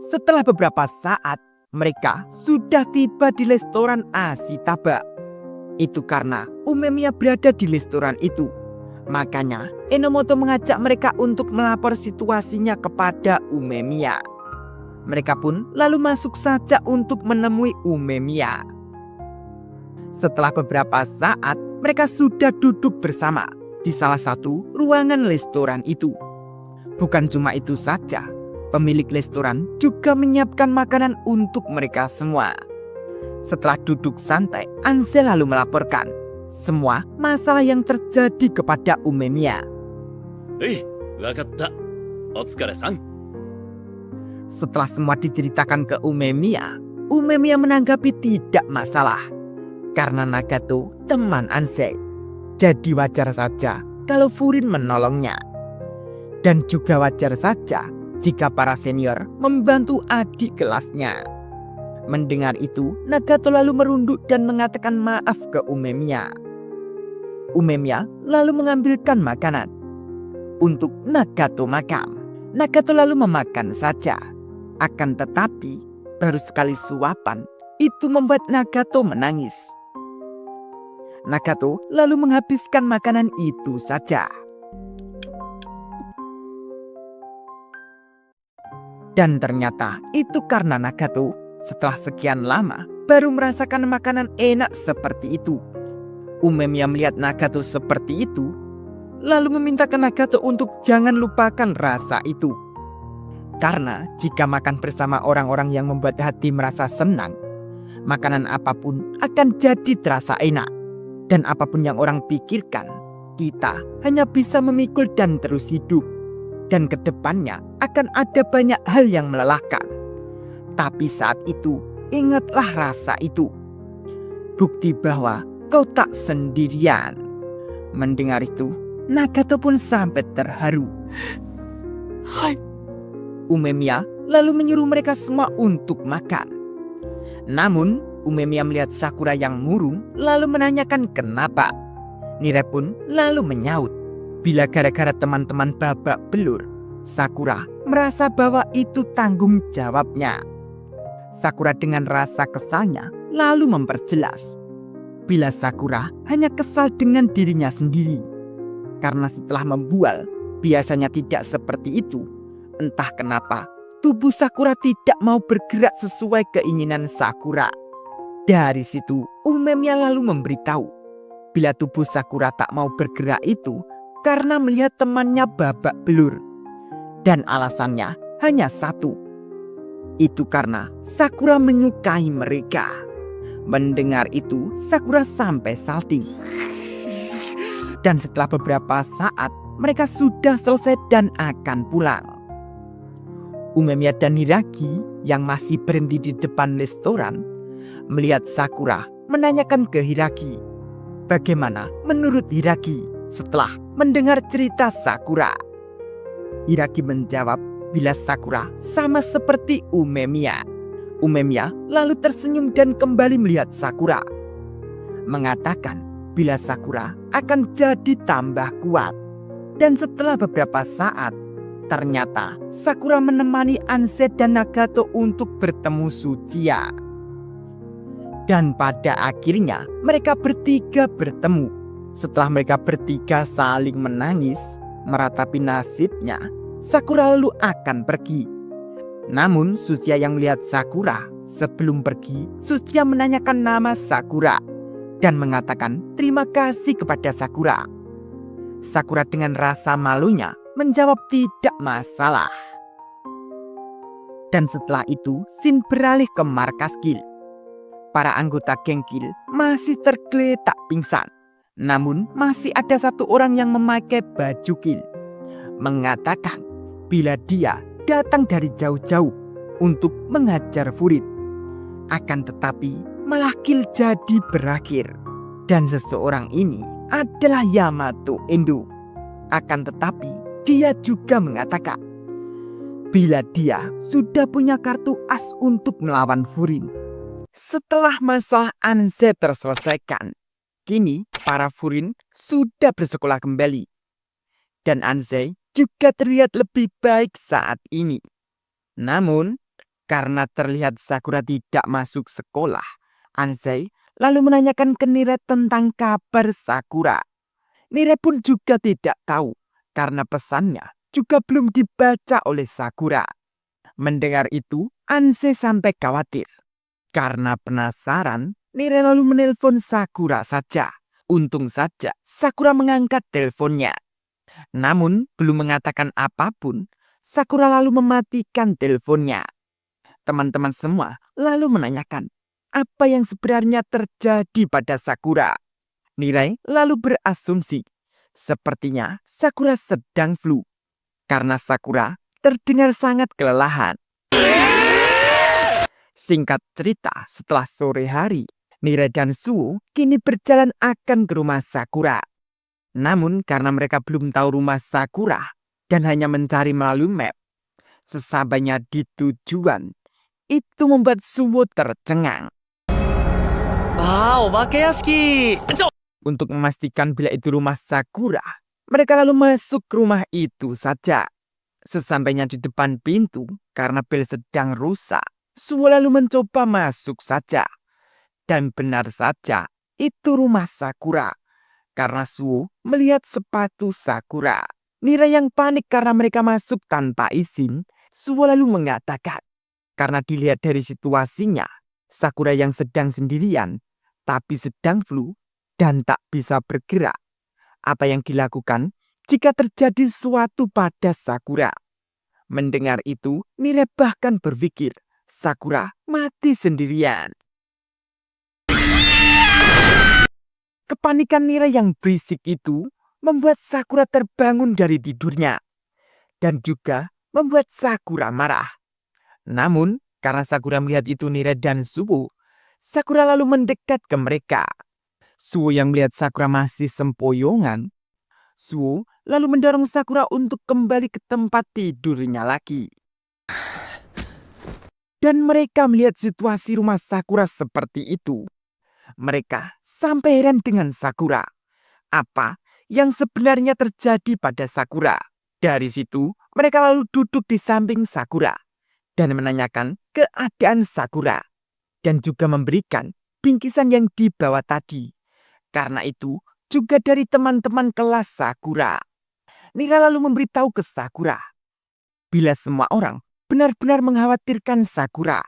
Setelah beberapa saat, mereka sudah tiba di restoran Ashitaba. Itu karena Umemiya berada di restoran itu. Makanya Enomoto mengajak mereka untuk melapor situasinya kepada Umemiya. Mereka pun lalu masuk saja untuk menemui Umemiya. Setelah beberapa saat, mereka sudah duduk bersama di salah satu ruangan restoran itu. Bukan cuma itu saja, pemilik restoran juga menyiapkan makanan untuk mereka semua. Setelah duduk santai, Ansei lalu melaporkan semua masalah yang terjadi kepada Umemiya. Wakatta. Otsukare-san. Setelah semua diceritakan ke Umemiya, Umemiya menanggapi tidak masalah. Karena Nagato teman Ansei, jadi wajar saja kalau Furin menolongnya. Dan juga wajar saja jika para senior membantu adik kelasnya. Mendengar itu, Nagato lalu merunduk dan mengatakan maaf ke Umemiya. Umemiya lalu mengambilkan makanan. untuk Nagato makan. Nagato lalu memakan saja. Akan tetapi, baru sekali suapan, itu membuat Nagato menangis. Nagato lalu menghabiskan makanan itu saja. Dan ternyata itu karena Nagato setelah sekian lama baru merasakan makanan enak seperti itu. Umemiya melihat Nagato seperti itu, lalu meminta ke Nagato untuk jangan lupakan rasa itu. Karena jika makan bersama orang-orang yang membuat hati merasa senang, makanan apapun akan jadi terasa enak. Dan apapun yang orang pikirkan, kita hanya bisa memikul dan terus hidup. Dan kedepannya akan ada banyak hal yang melelahkan. Tapi saat itu, ingatlah rasa itu. Bukti bahwa kau tak sendirian. Mendengar itu, Nagato pun sampai terharu. Hai. Umemiya lalu menyuruh mereka semua untuk makan. Namun, Umemiya melihat Sakura yang murung lalu menanyakan kenapa. Nire pun lalu menyaut. Bila gara-gara teman-teman babak belur, Sakura merasa bahwa itu tanggung jawabnya. Sakura dengan rasa kesalnya lalu memperjelas. Bila Sakura hanya kesal dengan dirinya sendiri. Karena setelah membual, biasanya tidak seperti itu. Entah kenapa, tubuh Sakura tidak mau bergerak sesuai keinginan Sakura. Dari situ, Umemiya lalu memberitahu. Bila tubuh Sakura tak mau bergerak itu, karena melihat temannya babak belur. Dan alasannya hanya satu. Itu karena Sakura menyukai mereka. Mendengar itu, Sakura sampai salting. Dan setelah beberapa saat, mereka sudah selesai dan akan pulang. Umemiya dan Hiragi yang masih berhenti di depan restoran, melihat Sakura menanyakan ke Hiragi. Bagaimana menurut Hiragi setelah mendengar cerita Sakura? Hiragi menjawab bila Sakura sama seperti Umemiya. Umemiya lalu tersenyum dan kembali melihat Sakura. Mengatakan bila Sakura akan jadi tambah kuat. Dan setelah beberapa saat, ternyata Sakura menemani Ansei dan Nagato untuk bertemu Suchiya. Dan pada akhirnya mereka bertiga bertemu. Setelah mereka bertiga saling menangis, meratapi nasibnya, Sakura lalu akan pergi. Namun Suchiya yang melihat Sakura sebelum pergi, Suchiya menanyakan nama Sakura dan mengatakan terima kasih kepada Sakura. Sakura dengan rasa malunya menjawab tidak masalah. Dan setelah itu, scene beralih ke markas Guild. Para anggota geng Guild masih tergeletak pingsan. Namun masih ada satu orang yang memakai baju Guild. Mengatakan bila dia datang dari jauh-jauh untuk menghajar Furin. Akan tetapi malah Guild jadi berakhir. Dan seseorang ini adalah Yamato Endo. Akan tetapi dia juga mengatakan bila dia sudah punya kartu as untuk melawan Furin. Setelah masalah Ansei terselesaikan, kini para Furin sudah bersekolah kembali. Dan Ansei juga terlihat lebih baik saat ini. Namun, karena terlihat Sakura tidak masuk sekolah, Ansei lalu menanyakan ke Nire tentang kabar Sakura. Nire pun juga tidak tahu, karena pesannya juga belum dibaca oleh Sakura. Mendengar itu, Ansei sampai khawatir. Karena penasaran, Nire lalu menelpon Sakura saja. Untung saja Sakura mengangkat teleponnya. Namun belum mengatakan apapun, Sakura lalu mematikan teleponnya. Teman-teman semua lalu menanyakan apa yang sebenarnya terjadi pada Sakura. Nire lalu berasumsi sepertinya Sakura sedang flu. Karena Sakura terdengar sangat kelelahan. Singkat cerita, setelah sore hari, Nire dan Suo kini berjalan akan ke rumah Sakura. Namun karena mereka belum tahu rumah Sakura dan hanya mencari melalui map, sesampainya di tujuan, itu membuat Suo tercengang. Wah, obake yashiki. Untuk memastikan bila itu rumah Sakura, Mereka lalu masuk ke rumah itu saja. Sesampainya di depan pintu, karena bel sedang rusak, Suwo lalu mencoba masuk saja. Dan benar saja, itu rumah Sakura. Karena Suwo melihat sepatu Sakura. Nira yang panik karena mereka masuk tanpa izin, Suwo lalu mengatakan, karena dilihat dari situasinya, Sakura yang sedang sendirian, tapi sedang flu dan tak bisa bergerak. Apa yang dilakukan jika terjadi sesuatu pada Sakura? Mendengar itu, Nira bahkan berpikir Sakura mati sendirian. Kepanikan Nira yang berisik itu membuat Sakura terbangun dari tidurnya dan juga membuat Sakura marah. Namun, karena Sakura melihat itu Nira dan Suwo, Sakura lalu mendekat ke mereka. Suwo yang melihat Sakura masih sempoyongan, Suwo lalu mendorong Sakura untuk kembali ke tempat tidurnya lagi. Dan mereka melihat situasi rumah Sakura seperti itu. Mereka sampai heran dengan Sakura. Apa yang sebenarnya terjadi pada Sakura? Dari situ, mereka lalu duduk di samping Sakura dan menanyakan keadaan Sakura dan juga memberikan bingkisan yang dibawa tadi. Karena itu juga dari teman-teman kelas Sakura. Nira lalu memberitahu ke Sakura bila semua orang benar-benar mengkhawatirkan Sakura.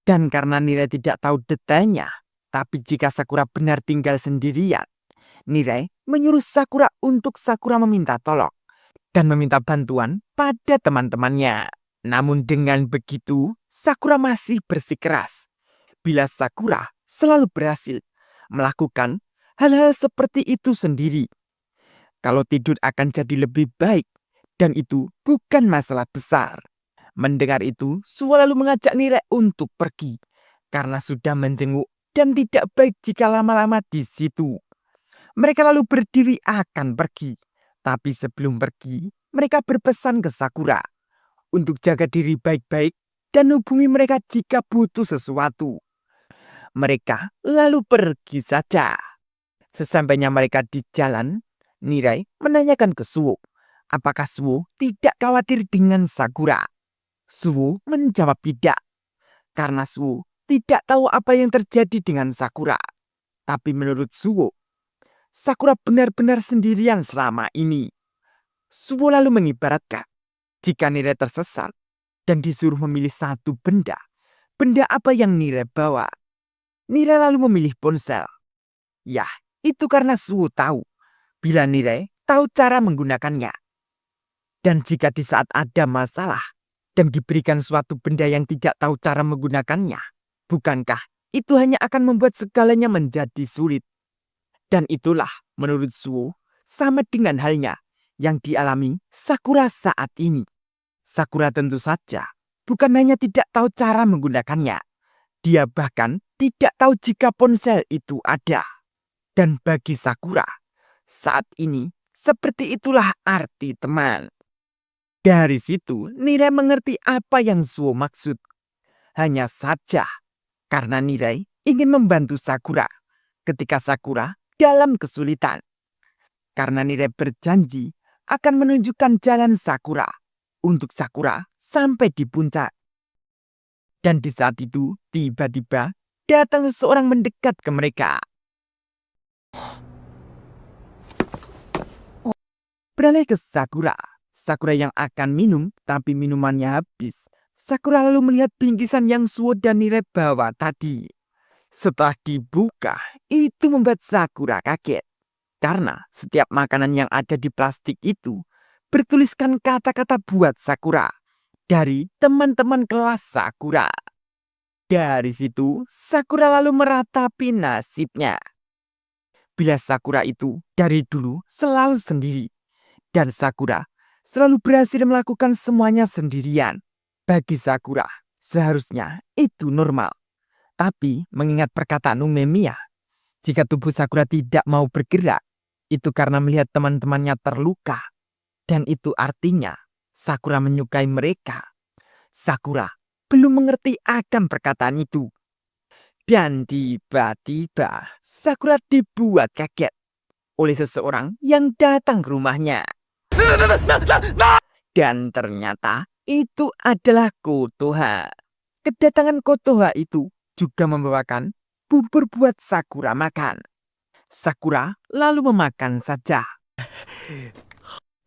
Dan karena Nira tidak tahu detailnya, tapi jika Sakura benar tinggal sendirian, Nira menyuruh Sakura untuk Sakura meminta tolong dan meminta bantuan pada teman-temannya. Namun dengan begitu, Sakura masih bersikeras. Bila Sakura selalu berhasil melakukan hal-hal seperti itu sendiri, kalau tidur akan jadi lebih baik, dan itu bukan masalah besar. Mendengar itu, Suwo lalu mengajak Nira untuk pergi, karena sudah menjenguk dan tidak baik jika lama-lama di situ. Mereka lalu berdiri akan pergi, tapi sebelum pergi, mereka berpesan ke Sakura untuk jaga diri baik-baik dan hubungi mereka jika butuh sesuatu. Mereka lalu pergi saja. Sesampainya mereka di jalan, Nirai menanyakan ke Suwo, apakah Suwo tidak khawatir dengan Sakura. Suwo menjawab tidak, karena Suwo tidak tahu apa yang terjadi dengan Sakura. Tapi menurut Suwo, Sakura benar-benar sendirian selama ini. Suwo lalu mengibaratkan, jika Nirai tersesat dan disuruh memilih satu benda, benda apa yang Nirai bawa? Nirai lalu memilih ponsel. Yah, itu karena Suwo tahu bila Nirai tahu cara menggunakannya. Dan jika di saat ada masalah dan diberikan suatu benda yang tidak tahu cara menggunakannya, bukankah itu hanya akan membuat segalanya menjadi sulit? Dan itulah menurut Suwo sama dengan halnya yang dialami Sakura saat ini. Sakura tentu saja bukan hanya tidak tahu cara menggunakannya, dia bahkan tidak tahu jika ponsel itu ada. Dan bagi Sakura, saat ini seperti itulah arti teman. Dari situ, Nirai mengerti apa yang Suwo maksud. Hanya saja, karena Nirai ingin membantu Sakura ketika Sakura dalam kesulitan. Karena Nirai berjanji akan menunjukkan jalan Sakura untuk Sakura sampai di puncak. Dan di saat itu, tiba-tiba datang seseorang mendekat ke mereka. Beralih ke Sakura. Sakura yang akan minum, tapi minumannya habis. Sakura lalu melihat bingkisan yang Suwo dan Nirai bawa tadi. Setelah dibuka, itu membuat Sakura kaget. Karena setiap makanan yang ada di plastik itu bertuliskan kata-kata buat Sakura dari teman-teman kelas Sakura. Dari situ, Sakura lalu meratapi nasibnya. Bila Sakura itu dari dulu selalu sendiri, dan Sakura selalu berhasil melakukan semuanya sendirian. Bagi Sakura, seharusnya itu normal. Tapi mengingat perkataan Umemiya, jika tubuh Sakura tidak mau bergerak, itu karena melihat teman-temannya terluka. Dan itu artinya Sakura menyukai mereka. Sakura belum mengerti akan perkataan itu. Dan tiba-tiba Sakura dibuat kaget oleh seseorang yang datang ke rumahnya. Dan ternyata itu adalah Kotoha. Kedatangan Kotoha itu juga membawakan bubur buat Sakura makan. Sakura lalu memakan saja.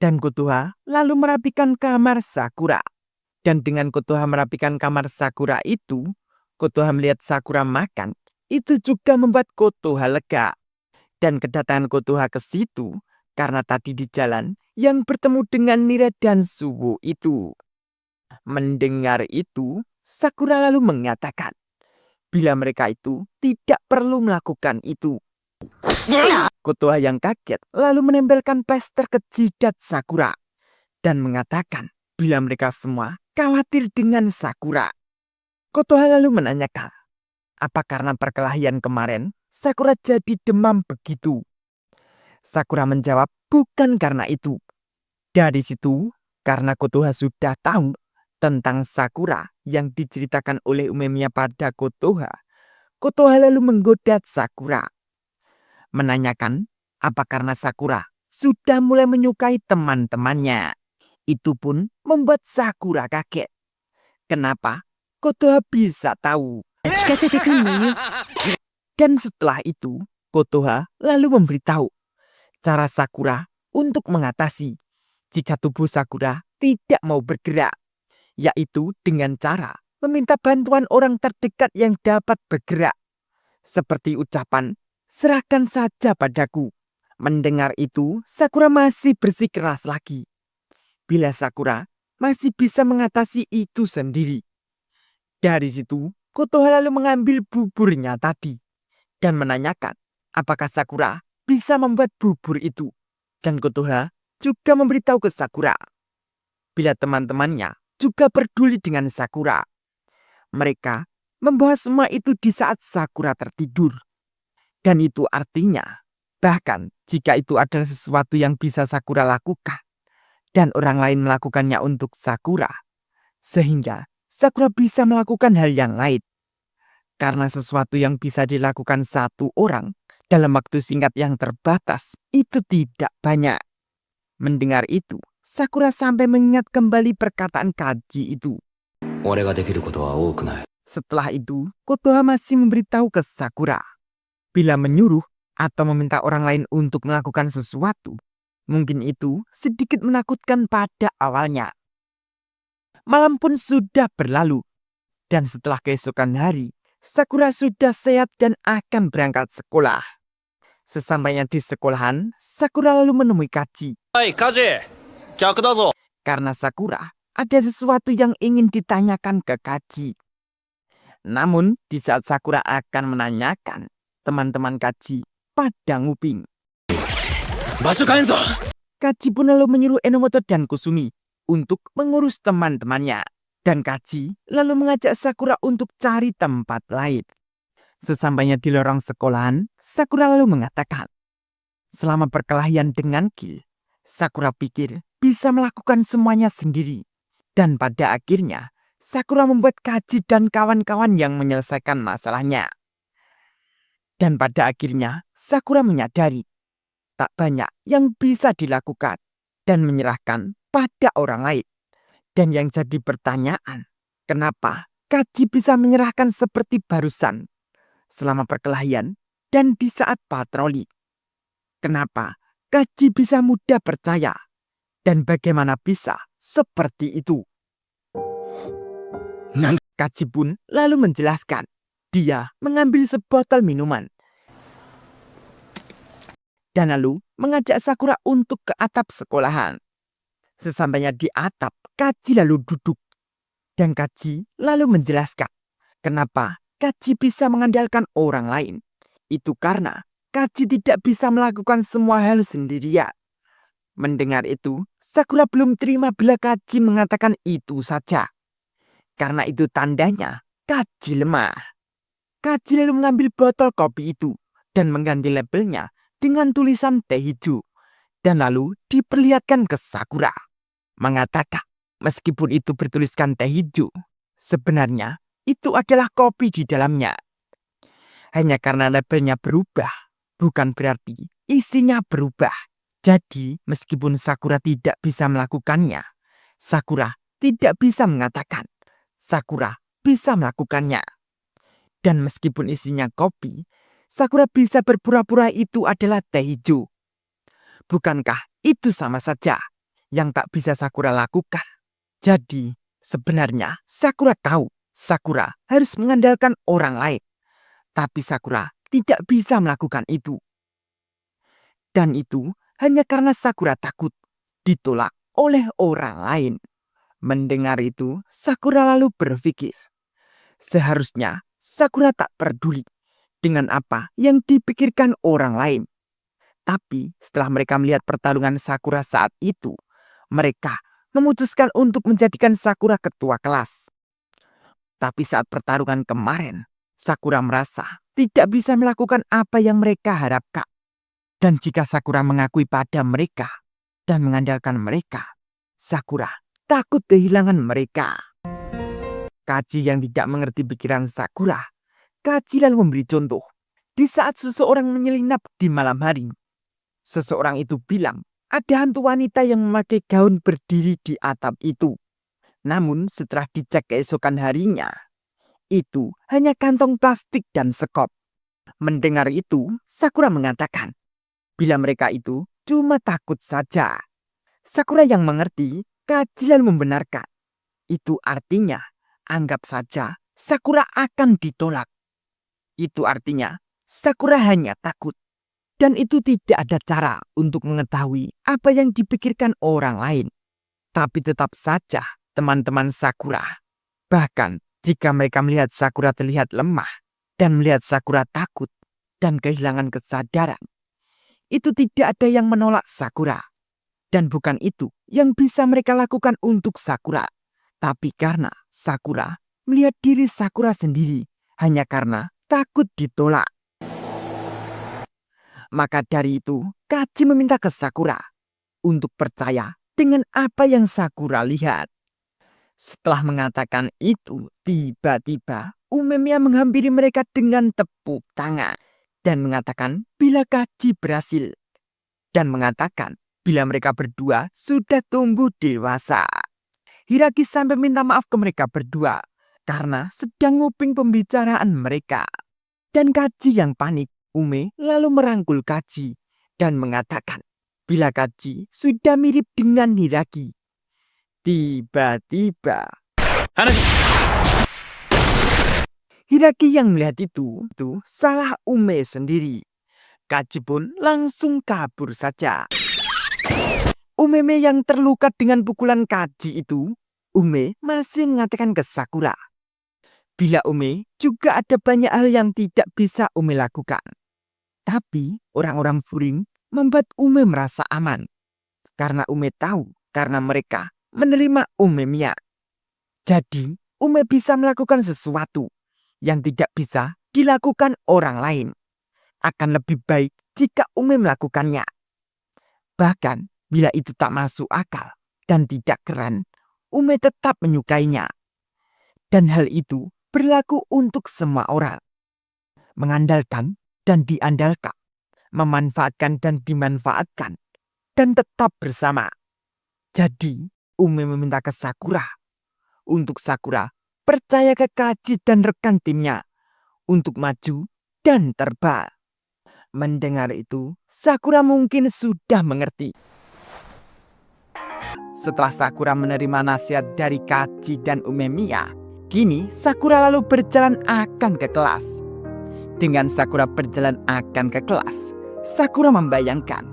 Dan Kotoha lalu merapikan kamar Sakura. Dan dengan Kotoha merapikan kamar Sakura itu, Kotoha melihat Sakura makan, itu juga membuat Kotoha lega. Dan kedatangan Kotoha ke situ karena tadi di jalan yang bertemu dengan Nira dan Suwo itu. Mendengar itu, Sakura lalu mengatakan, bila mereka itu tidak perlu melakukan itu. Kotoha yang kaget lalu menempelkan plester ke jidat Sakura dan mengatakan bila mereka semua khawatir dengan Sakura. Kotoha lalu menanyakan, apa karena perkelahian kemarin Sakura jadi demam begitu? Sakura menjawab bukan karena itu. Dari situ, karena Kotoha sudah tahu tentang Sakura yang diceritakan oleh Umemiya pada Kotoha, Kotoha lalu menggoda Sakura. Menanyakan apa karena Sakura sudah mulai menyukai teman-temannya. Itu pun membuat Sakura kaget. Kenapa Kotoha bisa tahu? Dan setelah itu, Kotoha lalu memberitahu cara Sakura untuk mengatasi jika tubuh Sakura tidak mau bergerak, yaitu dengan cara meminta bantuan orang terdekat yang dapat bergerak. Seperti ucapan, serahkan saja padaku. Mendengar itu, Sakura masih bersikeras lagi. Bila Sakura masih bisa mengatasi itu sendiri. Dari situ, Kotoha lalu mengambil buburnya tadi dan menanyakan apakah Sakura bisa membuat bubur itu. Dan Kotoha juga memberitahu ke Sakura bila teman-temannya juga peduli dengan Sakura. Mereka membahas semua itu di saat Sakura tertidur. Dan itu artinya, bahkan jika itu adalah sesuatu yang bisa Sakura lakukan, dan orang lain melakukannya untuk Sakura, sehingga Sakura bisa melakukan hal yang lain. Karena sesuatu yang bisa dilakukan satu orang dalam waktu singkat yang terbatas, itu tidak banyak. Mendengar itu, Sakura sampai mengingat kembali perkataan Kaji itu. Setelah itu, Kotoha masih memberitahu ke Sakura. Bila menyuruh atau meminta orang lain untuk melakukan sesuatu, mungkin itu sedikit menakutkan pada awalnya. Malam pun sudah berlalu, dan setelah keesokan hari, Sakura sudah sehat dan akan berangkat sekolah. Sesampainya di sekolahan, Sakura lalu menemui Kaji. Karena Sakura ada sesuatu yang ingin ditanyakan ke Kaji. Namun, di saat Sakura akan menanyakan, teman-teman Kaji pada nguping. Kaji pun lalu menyuruh Enomoto dan Kusumi untuk mengurus teman-temannya. Dan Kaji lalu mengajak Sakura untuk cari tempat lain. Sesampainya di lorong sekolahan, Sakura lalu mengatakan, selama perkelahian dengan Gil, Sakura pikir bisa melakukan semuanya sendiri. Dan pada akhirnya, Sakura membuat Kaji dan kawan-kawan yang menyelesaikan masalahnya. Dan pada akhirnya, Sakura menyadari tak banyak yang bisa dilakukan dan menyerahkan pada orang lain. Dan yang jadi pertanyaan, kenapa Kaji bisa menyerahkan seperti barusan selama perkelahian dan di saat patroli? Kenapa Kaji bisa mudah percaya dan bagaimana bisa seperti itu? Kaji pun lalu menjelaskan. Dia mengambil sebotol minuman dan lalu mengajak Sakura untuk ke atap sekolahan. Sesampainya di atap, Kaji lalu duduk. Dan Kaji lalu menjelaskan kenapa Kaji bisa mengandalkan orang lain. Itu karena Kaji tidak bisa melakukan semua hal sendirian. Mendengar itu, Sakura belum terima bila Kaji mengatakan itu saja. Karena itu tandanya Kaji lemah. Kaji lalu mengambil botol kopi itu dan mengganti labelnya dengan tulisan teh hijau. Dan lalu diperlihatkan ke Sakura. Mengatakan meskipun itu bertuliskan teh hijau, sebenarnya itu adalah kopi di dalamnya. Hanya karena labelnya berubah, bukan berarti isinya berubah. Jadi meskipun Sakura tidak bisa melakukannya, Sakura tidak bisa mengatakan Sakura bisa melakukannya. Dan meskipun isinya kopi, Sakura bisa berpura-pura itu adalah teh hijau. Bukankah itu sama saja yang tak bisa Sakura lakukan? Jadi sebenarnya Sakura tahu Sakura harus mengandalkan orang lain. Tapi Sakura tidak bisa melakukan itu. Dan itu hanya karena Sakura takut ditolak oleh orang lain. Mendengar itu, Sakura lalu berpikir, seharusnya Sakura tak peduli dengan apa yang dipikirkan orang lain. Tapi setelah mereka melihat pertarungan Sakura saat itu, mereka memutuskan untuk menjadikan Sakura ketua kelas. Tapi saat pertarungan kemarin, Sakura merasa tidak bisa melakukan apa yang mereka harapkan. Dan jika Sakura mengakui pada mereka dan mengandalkan mereka, Sakura takut kehilangan mereka. Kaji yang tidak mengerti pikiran Sakura, Kaji lalu memberi contoh. Di saat seseorang menyelinap di malam hari, seseorang itu bilang ada hantu wanita yang memakai gaun berdiri di atap itu. Namun setelah dicek keesokan harinya, itu hanya kantong plastik dan sekop. Mendengar itu, Sakura mengatakan, bila mereka itu cuma takut saja. Sakura yang mengerti, Kaji lalu membenarkan. Itu artinya, anggap saja Sakura akan ditolak. Itu artinya, Sakura hanya takut. Dan itu tidak ada cara untuk mengetahui apa yang dipikirkan orang lain. Tapi tetap saja, teman-teman Sakura, bahkan jika mereka melihat Sakura terlihat lemah dan melihat Sakura takut dan kehilangan kesadaran, itu tidak ada yang menolak Sakura. Dan bukan itu yang bisa mereka lakukan untuk Sakura. Tapi karena Sakura melihat diri Sakura sendiri hanya karena takut ditolak. Maka dari itu, Kaji meminta ke Sakura untuk percaya dengan apa yang Sakura lihat. Setelah mengatakan itu, tiba-tiba Umemiya menghampiri mereka dengan tepuk tangan dan mengatakan bila Kaji berhasil, dan mengatakan bila mereka berdua sudah tumbuh dewasa. Hiragi sampai minta maaf ke mereka berdua karena sedang nguping pembicaraan mereka. Dan Kaji yang panik, Ume lalu merangkul Kaji dan mengatakan bila Kaji sudah mirip dengan Hiragi. Tiba-tiba Hiragi yang melihat itu salah Ume sendiri. Kaji pun langsung kabur saja. Umeme yang terluka dengan pukulan Kaji itu, Ume masih mengatakan ke Sakura, bila Ume juga ada banyak hal yang tidak bisa Ume lakukan. Tapi orang-orang Furin membuat Ume merasa aman. Karena Ume tahu, karena mereka menerima Umemiya. Jadi Ume bisa melakukan sesuatu yang tidak bisa dilakukan orang lain. Akan lebih baik jika Ume melakukannya. Bahkan bila itu tak masuk akal dan tidak keren, Ume tetap menyukainya. Dan hal itu berlaku untuk semua orang. Mengandalkan dan diandalkan, memanfaatkan dan dimanfaatkan, dan tetap bersama. Jadi, Ume meminta ke Sakura untuk Sakura percaya ke Kaji dan rekan timnya untuk maju dan terbang. Mendengar itu, Sakura mungkin sudah mengerti. Setelah Sakura menerima nasihat dari Kaji dan Umemiya, kini Sakura lalu berjalan akan ke kelas. Dengan Sakura berjalan akan ke kelas, Sakura membayangkan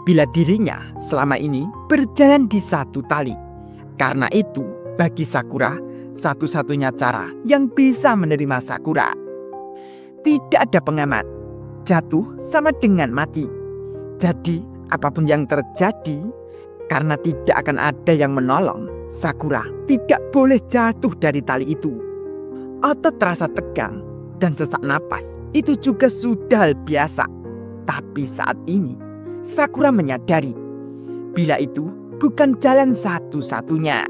bila dirinya selama ini berjalan di satu tali. Karena itu, bagi Sakura, satu-satunya cara yang bisa menerima Sakura. Tidak ada pengamat. Jatuh sama dengan mati. Jadi, apapun yang terjadi, karena tidak akan ada yang menolong, Sakura tidak boleh jatuh dari tali itu. Otot terasa tegang dan sesak napas itu juga sudah hal biasa. Tapi saat ini, Sakura menyadari bila itu bukan jalan satu-satunya.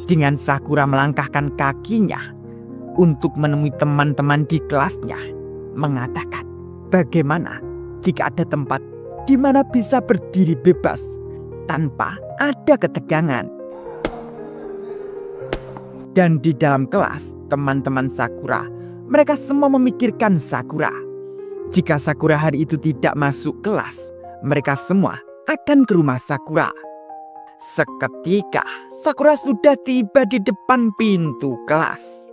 Dengan Sakura melangkahkan kakinya untuk menemui teman-teman di kelasnya, mengatakan Bagaimana jika ada tempat di mana bisa berdiri bebas tanpa ada ketegangan? Dan di dalam kelas, teman-teman Sakura, mereka semua memikirkan Sakura. Jika Sakura hari itu tidak masuk kelas, mereka semua akan ke rumah Sakura. Seketika, Sakura sudah tiba di depan pintu kelas.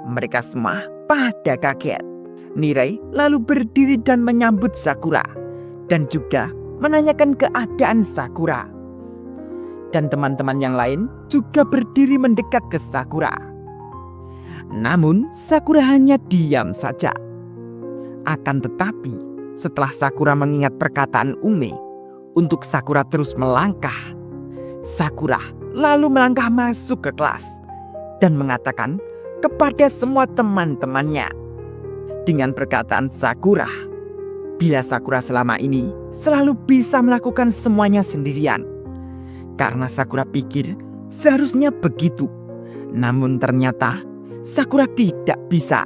Mereka semua pada kaget. Nirei lalu berdiri dan menyambut Sakura dan juga menanyakan keadaan Sakura. Dan teman-teman yang lain juga berdiri mendekat ke Sakura. Namun Sakura hanya diam saja. Akan tetapi setelah Sakura mengingat perkataan Ume untuk Sakura terus melangkah, Sakura lalu melangkah masuk ke kelas dan mengatakan kepada semua teman-temannya dengan perkataan Sakura, bila Sakura selama ini selalu bisa melakukan semuanya sendirian. Karena Sakura pikir seharusnya begitu. Namun ternyata Sakura tidak bisa.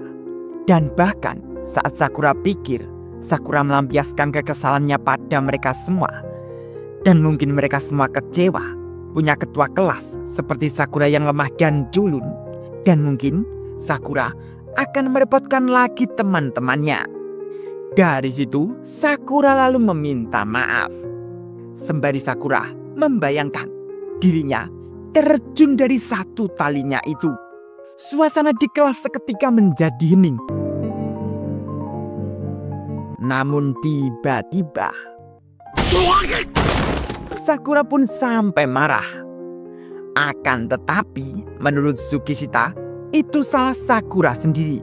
Dan bahkan saat Sakura pikir Sakura melampiaskan kekesalannya pada mereka semua. Dan mungkin mereka semua kecewa punya ketua kelas seperti Sakura yang lemah dan culun. Dan mungkin Sakura akan merepotkan lagi teman-temannya. Dari situ Sakura lalu meminta maaf. Sembari Sakura membayangkan dirinya terjun dari satu talinya itu. Suasana di kelas seketika menjadi hening. Namun tiba-tiba Sakura pun sampai marah. Akan tetapi menurut Tsukishita, itu salah Sakura sendiri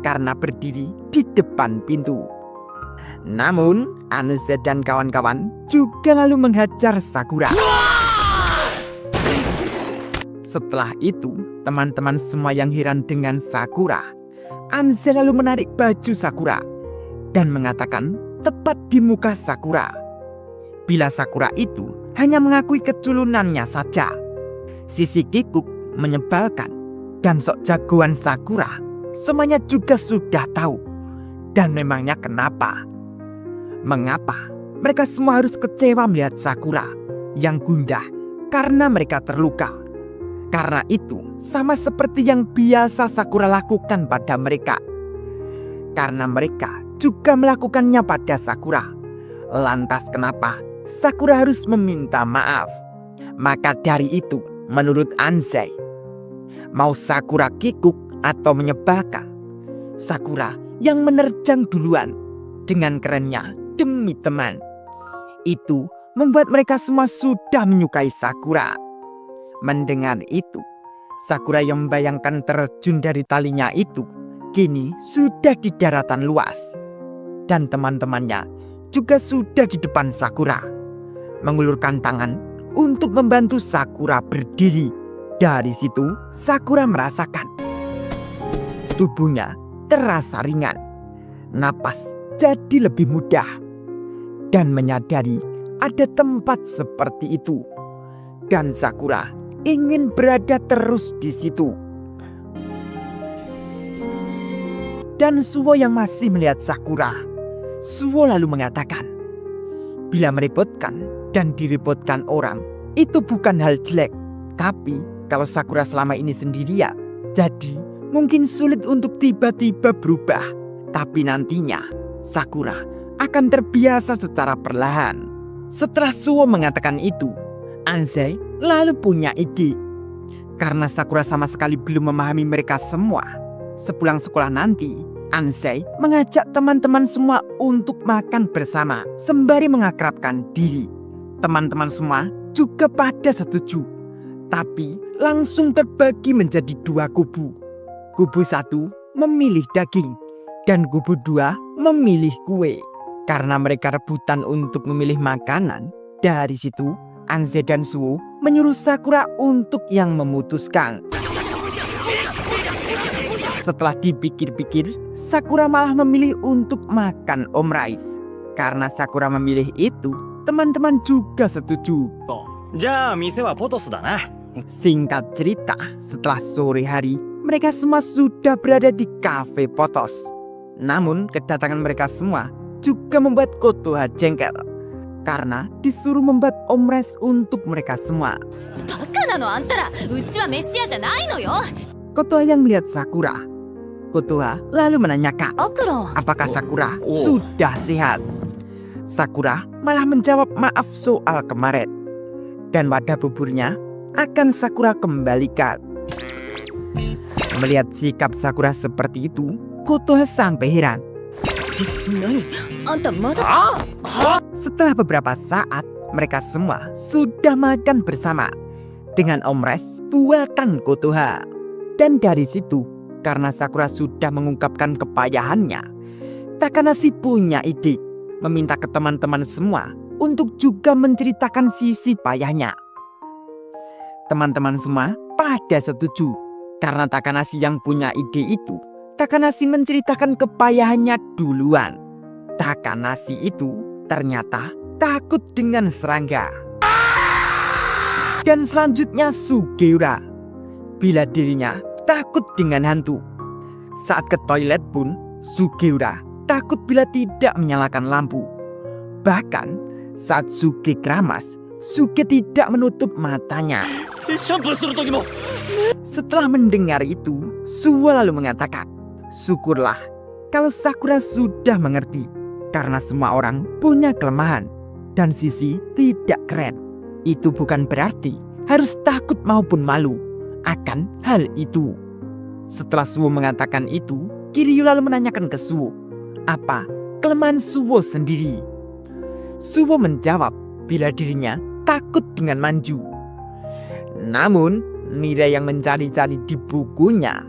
karena berdiri di depan pintu. Namun Anze dan kawan-kawan juga lalu menghajar Sakura. Setelah itu teman-teman semua yang heran dengan Sakura, Anze lalu menarik baju Sakura dan mengatakan tepat di muka Sakura. Bila Sakura itu hanya mengakui keculunannya saja. Sisi kikuk menyebalkan dan sok jagoan Sakura semuanya juga sudah tahu. Dan memangnya kenapa? Mengapa mereka semua harus kecewa melihat Sakura yang gundah karena mereka terluka? Karena itu sama seperti yang biasa Sakura lakukan pada mereka. Karena mereka juga melakukannya pada Sakura. Lantas kenapa Sakura harus meminta maaf? Maka dari itu menurut Anze, mau Sakura kikuk atau menyebalkan, Sakura yang menerjang duluan dengan kerennya demi teman. Itu membuat mereka semua sudah menyukai Sakura. Mendengar itu, Sakura yang membayangkan terjun dari talinya itu kini sudah di daratan luas. Dan teman-temannya juga sudah di depan Sakura, mengulurkan tangan untuk membantu Sakura berdiri. Dari situ Sakura merasakan tubuhnya terasa ringan, napas jadi lebih mudah, dan menyadari ada tempat seperti itu. Dan Sakura ingin berada terus di situ. Dan Suwo yang masih melihat Sakura, Suwo lalu mengatakan, bila merepotkan dan direpotkan orang, itu bukan hal jelek. Tapi kalau Sakura selama ini sendirian, jadi mungkin sulit untuk tiba-tiba berubah. Tapi nantinya Sakura akan terbiasa secara perlahan. Setelah Suwo mengatakan itu, Anze lalu punya ide. Karena Sakura sama sekali belum memahami mereka semua, sepulang sekolah nanti, Anze mengajak teman-teman semua untuk makan bersama sembari mengakrabkan diri. Teman-teman semua juga pada setuju, tapi langsung terbagi menjadi dua kubu. Kubu satu memilih daging dan kubu dua memilih kue. Karena mereka rebutan untuk memilih makanan, dari situ Anze dan Suwo menyuruh Sakura untuk yang memutuskan. Setelah dipikir-pikir, Sakura malah memilih untuk makan omrice. Karena Sakura memilih itu, teman-teman juga setuju. Singkat cerita, setelah sore hari, mereka semua sudah berada di kafe Potos. Namun kedatangan mereka semua juga membuat Kotoha jengkel karena disuruh membuat omres untuk mereka semua. バカなのあんたら、うちは飯屋じゃないのよ。 Kotoha yang melihat Sakura. Kotoha lalu menanyakan アクロン、 apakah Sakura Oh. sudah sehat. Sakura malah menjawab maaf soal kemarin. Dan wadah buburnya akan Sakura kembalikan. Melihat sikap Sakura seperti itu, Kotoha sampai heran. 何あんたまだ Setelah beberapa saat, mereka semua sudah makan bersama dengan omres buatan Kotoha. Dan dari situ, karena Sakura sudah mengungkapkan kepayahannya, Takanashi punya ide meminta ke teman-teman semua untuk juga menceritakan sisi payahnya. Teman-teman semua pada setuju karena Takanashi yang punya ide itu. Takanashi menceritakan kepayahannya duluan. Takanashi itu ternyata takut dengan serangga. Dan selanjutnya Sugiura. Bila dirinya takut dengan hantu. Saat ke toilet pun Sugiura takut bila tidak menyalakan lampu. Bahkan saat Suge keramas, Suge tidak menutup matanya. シャンプーする時も Setelah mendengar itu, Suwo lalu mengatakan, syukurlah kalau Sakura sudah mengerti. Karena semua orang punya kelemahan dan sisi tidak keren. Itu bukan berarti harus takut maupun malu akan hal itu. Setelah Suwo mengatakan itu, Kiryu lalu menanyakan ke Suwo, apa kelemahan Suwo sendiri? Suwo menjawab bila dirinya takut dengan manju. Namun, Nire yang mencari-cari di bukunya,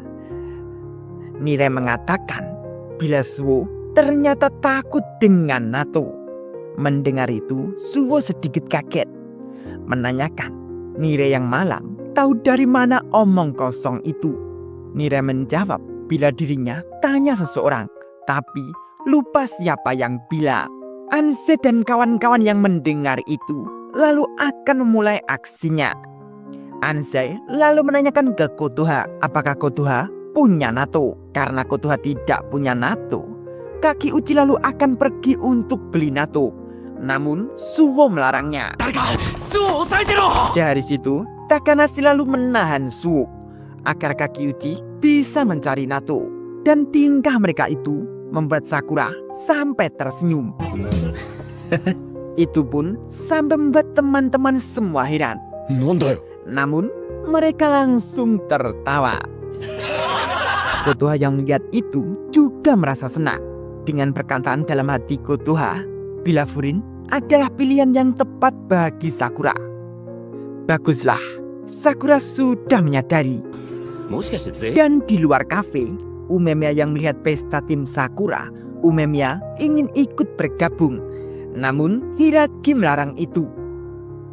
Nire mengatakan bila Suwo ternyata takut dengan Nato. Mendengar itu, Suwo sedikit kaget. Menanyakan, Nire yang malang tahu dari mana omong kosong itu. Nire menjawab bila dirinya tanya seseorang, tapi lupa siapa yang bilang. Anse dan kawan-kawan yang mendengar itu lalu akan memulai aksinya. Anse lalu menanyakan ke Kotoha apakah Kotoha punya Nato. Karena Kotoha tidak punya Nato, Kaki Uchi lalu akan pergi untuk beli Nato. Namun Suwo melarangnya. 誰かスを抑えてろ Dari situ Takanashi lalu menahan Suwo agar Kaki Uchi bisa mencari Nato. Dan tingkah mereka itu membuat Sakura sampai tersenyum. Itu pun sampai membuat teman-teman semua heran. なんだよ Namun mereka langsung tertawa. Kotoha yang melihat itu juga merasa senang dengan perkataan dalam hati Kotoha bila Furin adalah pilihan yang tepat bagi Sakura. Baguslah, Sakura sudah menyadari. もしかして全 Dan di luar kafe, Umemiya yang melihat pesta tim Sakura, Umemiya ingin ikut bergabung. Namun Hiragi melarang itu.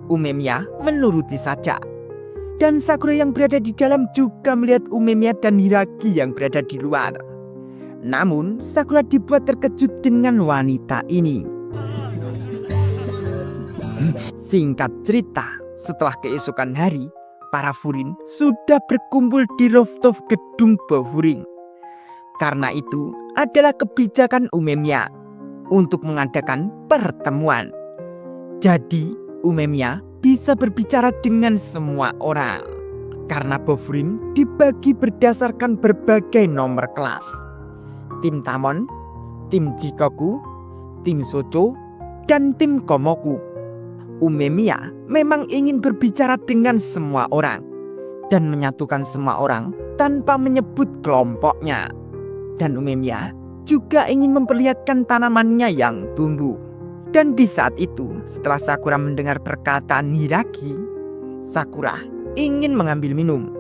Umemiya menuruti saja. Dan Sakura yang berada di dalam juga melihat Umemiya dan Hiragi yang berada di luar. Namun Sakura dibuat terkejut dengan wanita ini. Singkat cerita, setelah keesokan hari, para Furin sudah berkumpul di rooftop gedung Bofurin. Karena itu adalah kebijakan Umemiya untuk mengadakan pertemuan. Jadi Umemiya bisa berbicara dengan semua orang. Karena Bofurin dibagi berdasarkan berbagai nomor kelas. Tim Tamon, tim Jikoku, tim Socho, dan tim Komoku. Umemiya memang ingin berbicara dengan semua orang dan menyatukan semua orang tanpa menyebut kelompoknya. Dan Umemiya juga ingin memperlihatkan tanamannya yang tumbuh. Dan di saat itu, setelah Sakura mendengar perkataan Hiragi, Sakura ingin mengambil minum.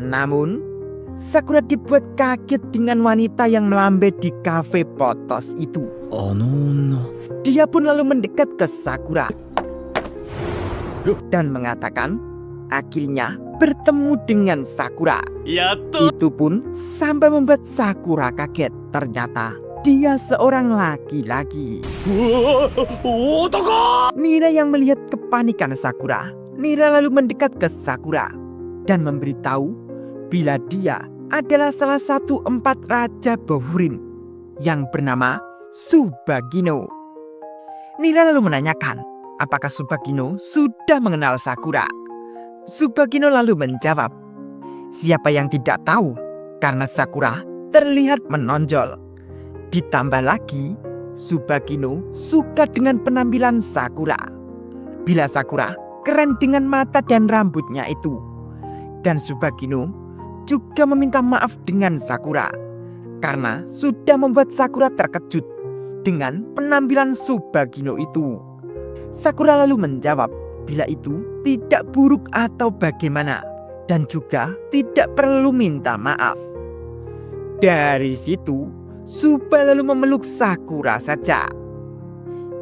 Namun, Sakura dibuat kaget dengan wanita yang melambai di kafe potos itu. あの女 Dia pun lalu mendekat ke Sakura dan mengatakan akhirnya bertemu dengan Sakura. やっと Itu pun sampai membuat Sakura kaget. Ternyata dia seorang laki-laki. 男 Nira yang melihat kepanikan Sakura, Nira lalu mendekat ke Sakura dan memberitahu bila dia adalah salah satu 4 raja Bofurin. yang bernama Tsubagino. Nira lalu menanyakan, apakah Tsubagino sudah mengenal Sakura? Tsubagino lalu menjawab, siapa yang tidak tahu, karena Sakura terlihat menonjol. Ditambah lagi, Tsubagino suka dengan penampilan Sakura. Bila Sakura keren dengan mata dan rambutnya itu. Dan Tsubagino juga meminta maaf dengan Sakura karena sudah membuat Sakura terkejut dengan penampilan Tsubagino itu. Sakura lalu menjawab bila itu tidak buruk atau bagaimana dan juga tidak perlu minta maaf. Dari situ, Tsuba lalu memeluk Sakura saja.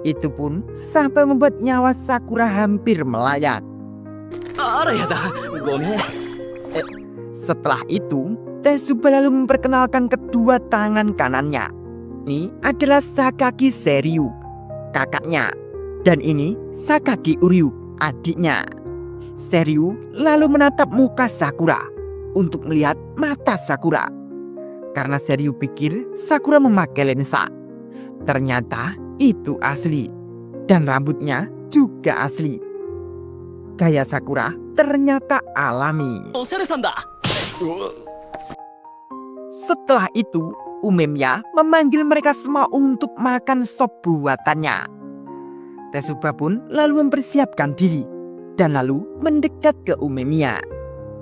Itu pun sampai membuat nyawa Sakura hampir melayang. あらやだ、ごめん。 Setelah itu, Tsuba lalu memperkenalkan kedua tangan kanannya. Ini adalah Sakaki Seryu, kakaknya. Dan ini Sakaki Uryu, adiknya. Seryu lalu menatap muka Sakura untuk melihat mata Sakura. Karena Seryu pikir Sakura memakai lensa. Ternyata itu asli. Dan rambutnya juga asli. Gaya Sakura ternyata alami. おしゃれさんだ。 Setelah itu, Umemiya memanggil mereka semua untuk makan sop buatannya. Tsuba pun lalu mempersiapkan diri dan lalu mendekat ke Umemiya.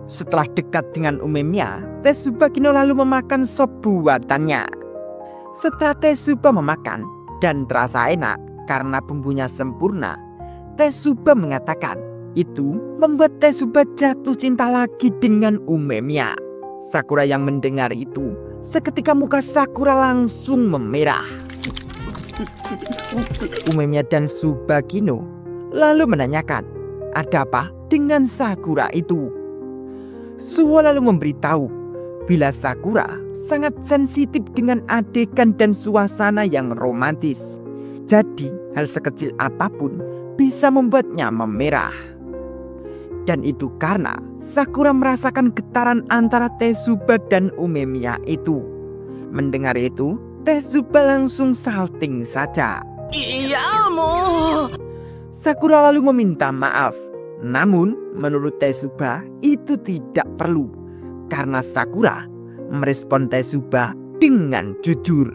Setelah dekat dengan Umemiya, Tsubagino lalu memakan sop buatannya. Setelah Tsuba memakan dan terasa enak karena bumbunya sempurna, Tsuba mengatakan itu membuat Tsuba jatuh cinta lagi dengan Umemiya. Sakura yang mendengar itu, seketika muka Sakura langsung memerah. Umemiya dan Tsubagino lalu menanyakan, ada apa dengan Sakura itu? Suho lalu memberitahu bila Sakura sangat sensitif dengan adegan dan suasana yang romantis. Jadi hal sekecil apapun bisa membuatnya memerah. Dan itu karena Sakura merasakan getaran antara Tsuba dan Umemiya itu. Mendengar itu, Tsuba langsung salting saja. いやもう。 Sakura lalu meminta maaf. Namun menurut Tsuba itu tidak perlu. Karena Sakura merespon Tsuba dengan jujur.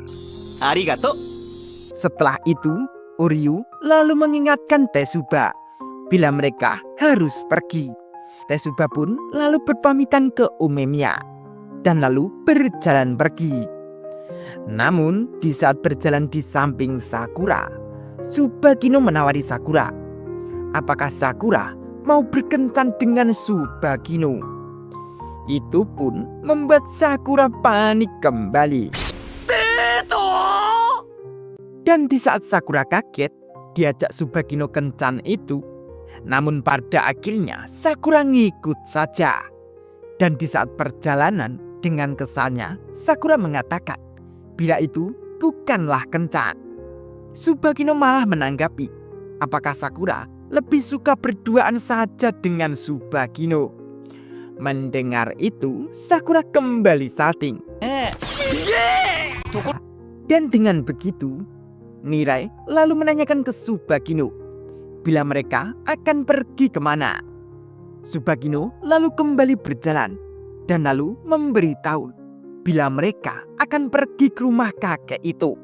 ありがとう。 Setelah itu, Uryu lalu mengingatkan Tsuba bila mereka harus pergi. Tsuba pun lalu berpamitan ke Umemiya dan lalu berjalan pergi. Namun di saat berjalan di samping Sakura, Tsubagino menawari Sakura. Apakah Sakura mau berkencan dengan Tsubagino? Itu pun membuat Sakura panik kembali. Dan di saat Sakura kaget diajak Tsubagino kencan itu, namun pada akhirnya Sakura ngikut saja. Dan di saat perjalanan dengan kesalnya, Sakura mengatakan bila itu bukanlah kencan. Tsubagino malah menanggapi, apakah Sakura lebih suka berduaan saja dengan Tsubagino. Mendengar itu, Sakura kembali salting. Dan dengan begitu, Mirai lalu menanyakan ke Tsubagino bila mereka akan pergi kemana. Tsubagino lalu kembali berjalan dan lalu memberitahu bila mereka akan pergi ke rumah kakek itu.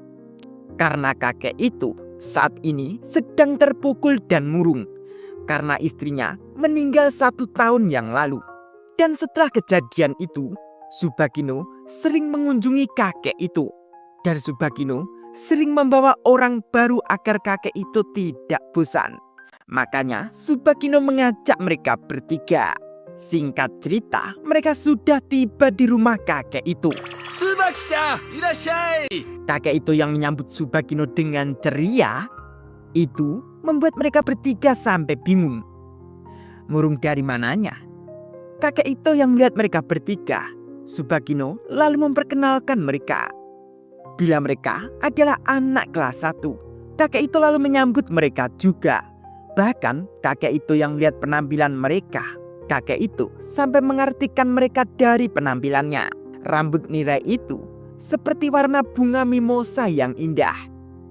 Karena kakek itu saat ini sedang terpukul dan murung karena istrinya meninggal 1 tahun yang lalu. Dan setelah kejadian itu, Tsubagino sering mengunjungi kakek itu. Dan Tsubagino sering membawa orang baru agar kakek itu tidak bosan. Makanya Tsubagino mengajak mereka bertiga. Singkat cerita, mereka sudah tiba di rumah kakek itu. Tsubaki-chan, irashai. Kakek itu yang menyambut Tsubagino dengan ceria, itu membuat mereka bertiga sampai bingung. Murung dari mananya? Kakek itu yang melihat mereka bertiga. Tsubagino lalu memperkenalkan mereka. Bila mereka adalah anak kelas 1, kakek itu lalu menyambut mereka juga. Bahkan kakek itu yang melihat penampilan mereka. Kakek itu sampai mengartikan mereka dari penampilannya. Rambut Mirai itu seperti warna bunga mimosa yang indah.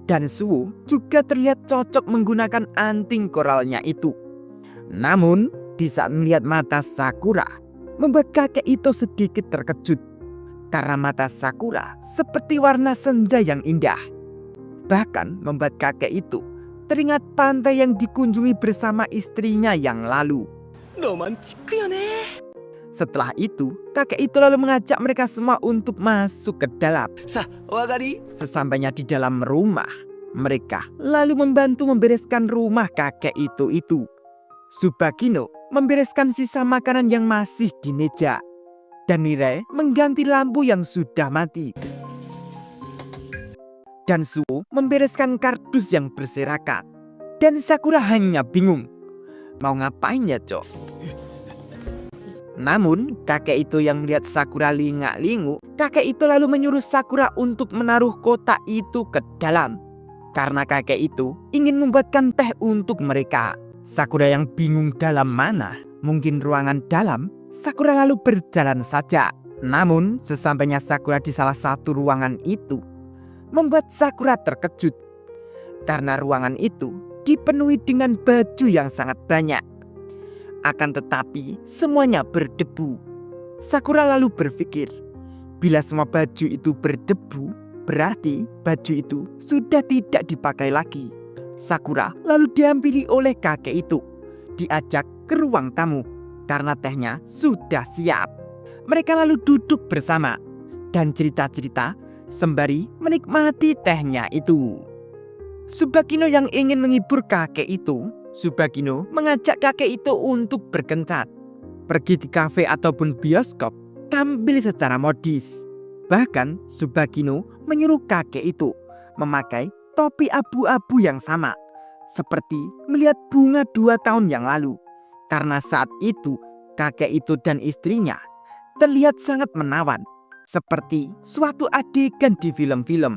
Dan Suwo juga terlihat cocok menggunakan anting koralnya itu. Namun, di saat melihat mata Sakura, membuat kakek itu sedikit terkejut. Karena mata Sakura seperti warna senja yang indah. Bahkan membuat kakek itu teringat pantai yang dikunjungi bersama istrinya yang lalu. ロマンチックよね。 Setelah itu, kakek itu lalu mengajak mereka semua untuk masuk ke dalam. さあ、お上がり。 Sesampainya di dalam rumah, mereka lalu membantu membereskan rumah kakek itu. Tsubakino membereskan sisa makanan yang masih di meja. Dan Mirai mengganti lampu yang sudah mati. Dan Suwo membereskan kardus yang berserakan. Dan Sakura hanya bingung. Mau ngapain ya, Cok? Namun, kakek itu yang melihat Sakura lingak-lingu, kakek itu lalu menyuruh Sakura untuk menaruh kotak itu ke dalam. Karena kakek itu ingin membuatkan teh untuk mereka. Sakura yang bingung dalam mana, mungkin ruangan dalam, Sakura lalu berjalan saja. Namun, sesampainya Sakura di salah satu ruangan itu, membuat Sakura terkejut. Karena ruangan itu dipenuhi dengan baju yang sangat banyak. Akan tetapi semuanya berdebu. Sakura lalu berpikir, bila semua baju itu berdebu, berarti baju itu sudah tidak dipakai lagi. Sakura lalu dihampiri oleh kakek itu, diajak ke ruang tamu karena tehnya sudah siap. Mereka lalu duduk bersama dan cerita-cerita sembari menikmati tehnya itu. Tsubakino yang ingin menghibur kakek itu, Tsubakino mengajak kakek itu untuk berkencan, pergi di kafe ataupun bioskop, tampil secara modis. Bahkan Tsubakino menyuruh kakek itu memakai topi abu-abu yang sama, seperti melihat bunga 2 tahun yang lalu. Karena saat itu kakek itu dan istrinya terlihat sangat menawan, seperti suatu adegan di film-film.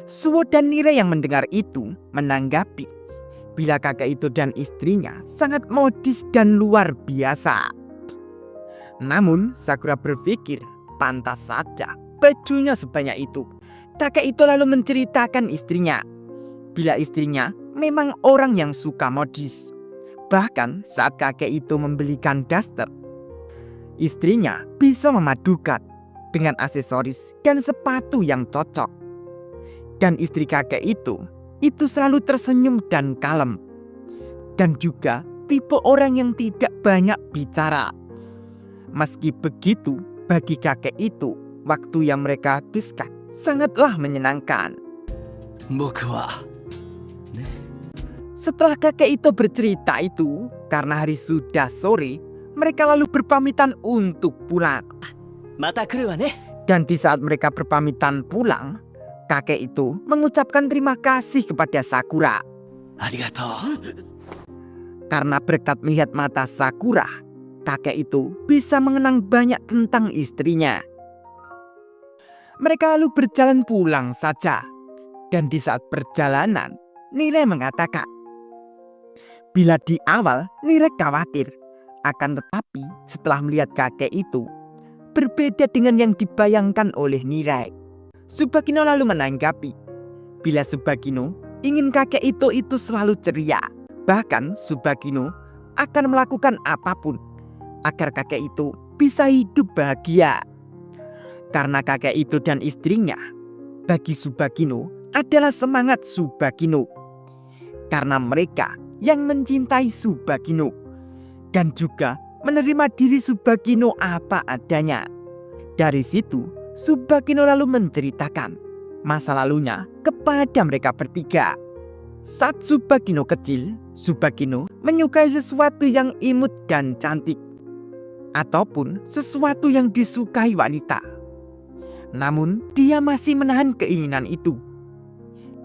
Suwo dan Nire yang mendengar itu menanggapi bila kakek itu dan istrinya sangat modis dan luar biasa. Namun Sakura berpikir pantas saja bajunya sebanyak itu. Kakek itu lalu menceritakan istrinya bila istrinya memang orang yang suka modis. Bahkan saat kakek itu membelikan daster, istrinya bisa memadukan dengan aksesoris dan sepatu yang cocok. Dan istri kakek itu selalu tersenyum dan kalem. Dan juga tipe orang yang tidak banyak bicara. Meski begitu, bagi kakek itu, waktu yang mereka habiskan sangatlah menyenangkan. 僕は Setelah kakek itu bercerita itu, karena hari sudah sore, mereka lalu berpamitan untuk pulang. また来るわね。 Dan di saat mereka berpamitan pulang, kakek itu mengucapkan terima kasih kepada Sakura. ありがとう。 Karena berkat melihat mata Sakura, kakek itu bisa mengenang banyak tentang istrinya. Mereka lalu berjalan pulang saja. Dan di saat perjalanan, Nire mengatakan, bila di awal Nire khawatir, akan tetapi setelah melihat kakek itu, berbeda dengan yang dibayangkan oleh Nire. Tsubakino lalu menanggapi, bila Tsubakino ingin kakek itu selalu ceria. Bahkan Tsubakino akan melakukan apapun agar kakek itu bisa hidup bahagia. Karena kakek itu dan istrinya, bagi Tsubakino adalah semangat Tsubakino. Karena mereka yang mencintai Tsubakino dan juga menerima diri Tsubakino apa adanya. Dari situ, Tsubakino lalu menceritakan masa lalunya kepada mereka bertiga. Saat Tsubakino kecil, Tsubakino menyukai sesuatu yang imut dan cantik, ataupun sesuatu yang disukai wanita. Namun, dia masih menahan keinginan itu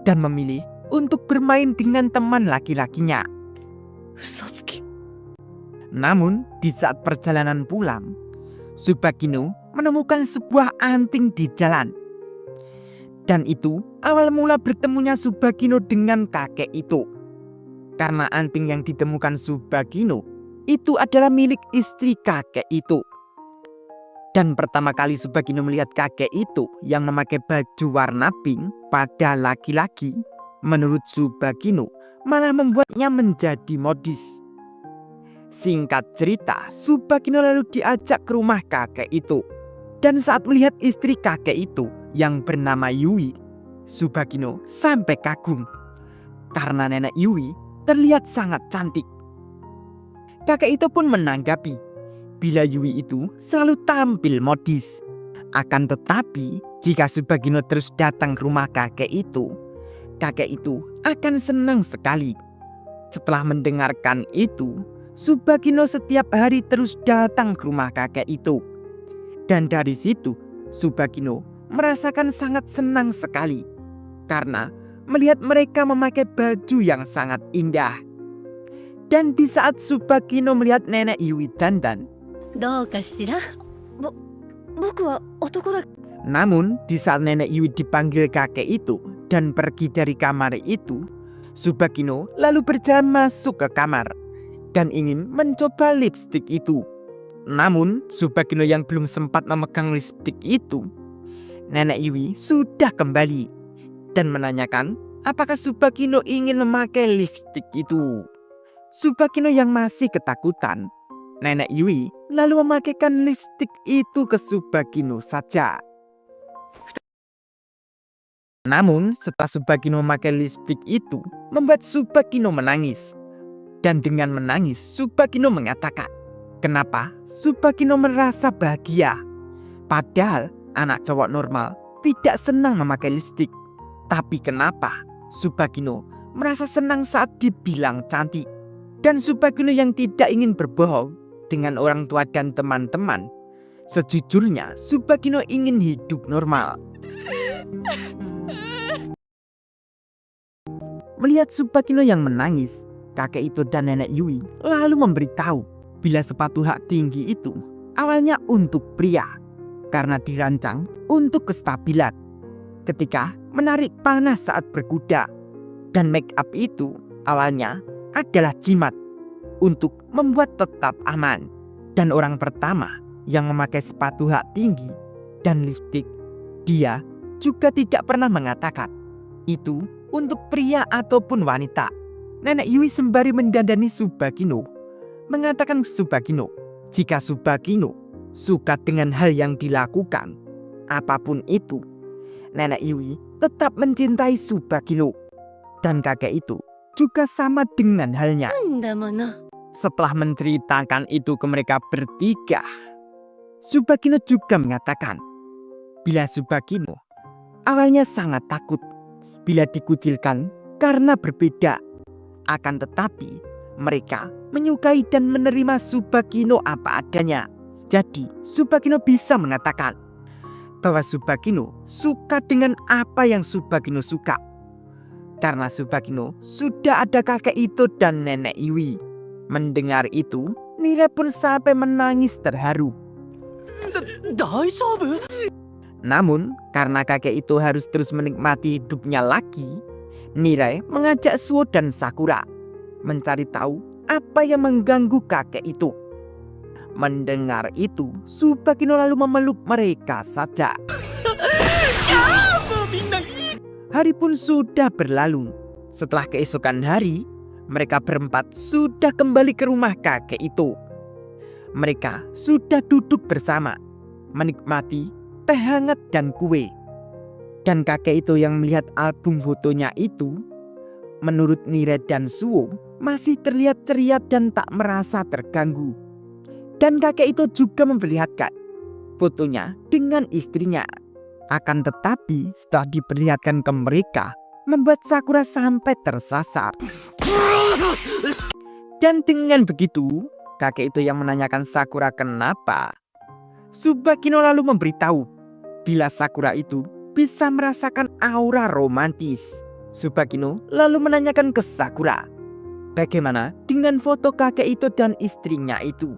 dan memilih untuk bermain dengan teman laki-lakinya. Satsuki. Namun, di saat perjalanan pulang, Tsubakino menemukan sebuah anting di jalan. Dan itu awal mula bertemunya Tsubakino dengan kakek itu. Karena anting yang ditemukan Tsubakino itu adalah milik istri kakek itu. Dan pertama kali Subagino melihat kakek itu yang memakai baju warna pink pada laki-laki, menurut Subagino malah membuatnya menjadi modis. Singkat cerita, Subagino lalu diajak ke rumah kakek itu. Dan saat melihat istri kakek itu yang bernama Yui, Subagino sampai kagum. Karena nenek Yui terlihat sangat cantik. Kakek itu pun menanggapi bila Yui itu selalu tampil modis. Akan tetapi, jika Subagino terus datang ke rumah kakek itu akan senang sekali. Setelah mendengarkan itu, Subagino setiap hari terus datang ke rumah kakek itu. Dan dari situ, Subagino merasakan sangat senang sekali karena melihat mereka memakai baju yang sangat indah. Dan di saat Subagino melihat nenek Yui dandan, どうかしら。僕は男だ。 namun di saat nenek Yui dipanggil kakek itu dan pergi dari kamar itu, Subagino lalu berjalan masuk ke kamar dan ingin mencoba lipstik itu. Namun Subagino yang belum sempat memegang lipstik itu, nenek Yui sudah kembali dan menanyakan apakah Subagino ingin memakai lipstik itu. Subagino yang masih ketakutan, nenek Yui lalu memakaikan lipstik itu ke Subagino saja. Namun setelah Subagino memakai lipstik itu membuat Subagino menangis. Dan dengan menangis Subagino mengatakan kenapa Subagino merasa bahagia. Padahal anak cowok normal tidak senang memakai lipstik. Tapi kenapa Subagino merasa senang saat dibilang cantik. Dan Subagino yang tidak ingin berbohong dengan orang tua dan teman-teman, sejujurnya Subagino ingin hidup normal. Melihat Subagino yang menangis, kakek itu dan nenek Yui lalu memberitahu bila sepatu hak tinggi itu awalnya untuk pria karena dirancang untuk kestabilan ketika menarik panah saat berkuda, dan make up itu awalnya adalah jimat untuk membuat tetap aman. Dan orang pertama yang memakai sepatu hak tinggi dan lipstik, dia juga tidak pernah mengatakan itu untuk pria ataupun wanita. Nenek Yui sembari mendandani Subagino mengatakan ke Subagino jika Subagino suka dengan hal yang dilakukan apapun itu, nenek Yui tetap mencintai Subagino. Dan kakek itu juga sama dengan halnya. なんだもの。 Setelah menceritakan itu ke mereka bertiga, Subagino juga mengatakan bila Subagino awalnya sangat takut bila dikucilkan karena berbeda. Akan tetapi mereka menyukai dan menerima Subagino apa adanya. Jadi Subagino bisa mengatakan bahwa Subagino suka dengan apa yang Subagino suka. Karena Subagino sudah ada kakek itu dan nenek Yui. Mendengar itu, Nire pun sampai menangis terharu. 大丈夫？ Namun, karena kakek itu harus terus menikmati hidupnya lagi, Nire mengajak Suo dan Sakura mencari tahu apa yang mengganggu kakek itu. Mendengar itu, Subagino lalu memeluk mereka saja. Hari pun sudah berlalu. Setelah keesokan hari, mereka berempat sudah kembali ke rumah kakek itu. Mereka sudah duduk bersama, menikmati teh hangat dan kue. Dan kakek itu yang melihat album fotonya itu, menurut Nire dan Suo, masih terlihat ceria dan tak merasa terganggu. Dan kakek itu juga memperlihatkan fotonya dengan istrinya. Akan tetapi setelah diperlihatkan ke mereka, membuat Sakura sampai tersasar. Dan dengan begitu, kakek itu yang menanyakan Sakura kenapa. Subagino lalu memberitahu bila Sakura itu bisa merasakan aura romantis. Subagino lalu menanyakan ke Sakura, bagaimana dengan foto kakek itu dan istrinya itu.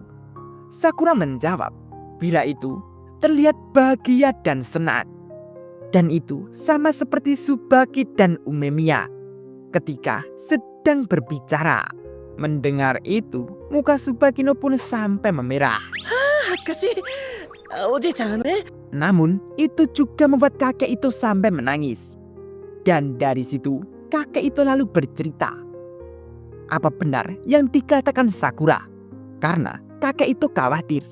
Sakura menjawab bila itu terlihat bahagia dan senang. Dan itu sama seperti Subagi dan Umemiya ketika sedang berbicara. Mendengar itu, muka Subagino pun sampai memerah. 恥ずかしい。おじいちゃんね。 Namun, itu juga membuat kakek itu sampai menangis. Dan dari situ, kakek itu lalu bercerita. Apa benar yang dikatakan Sakura? Karena kakek itu khawatir.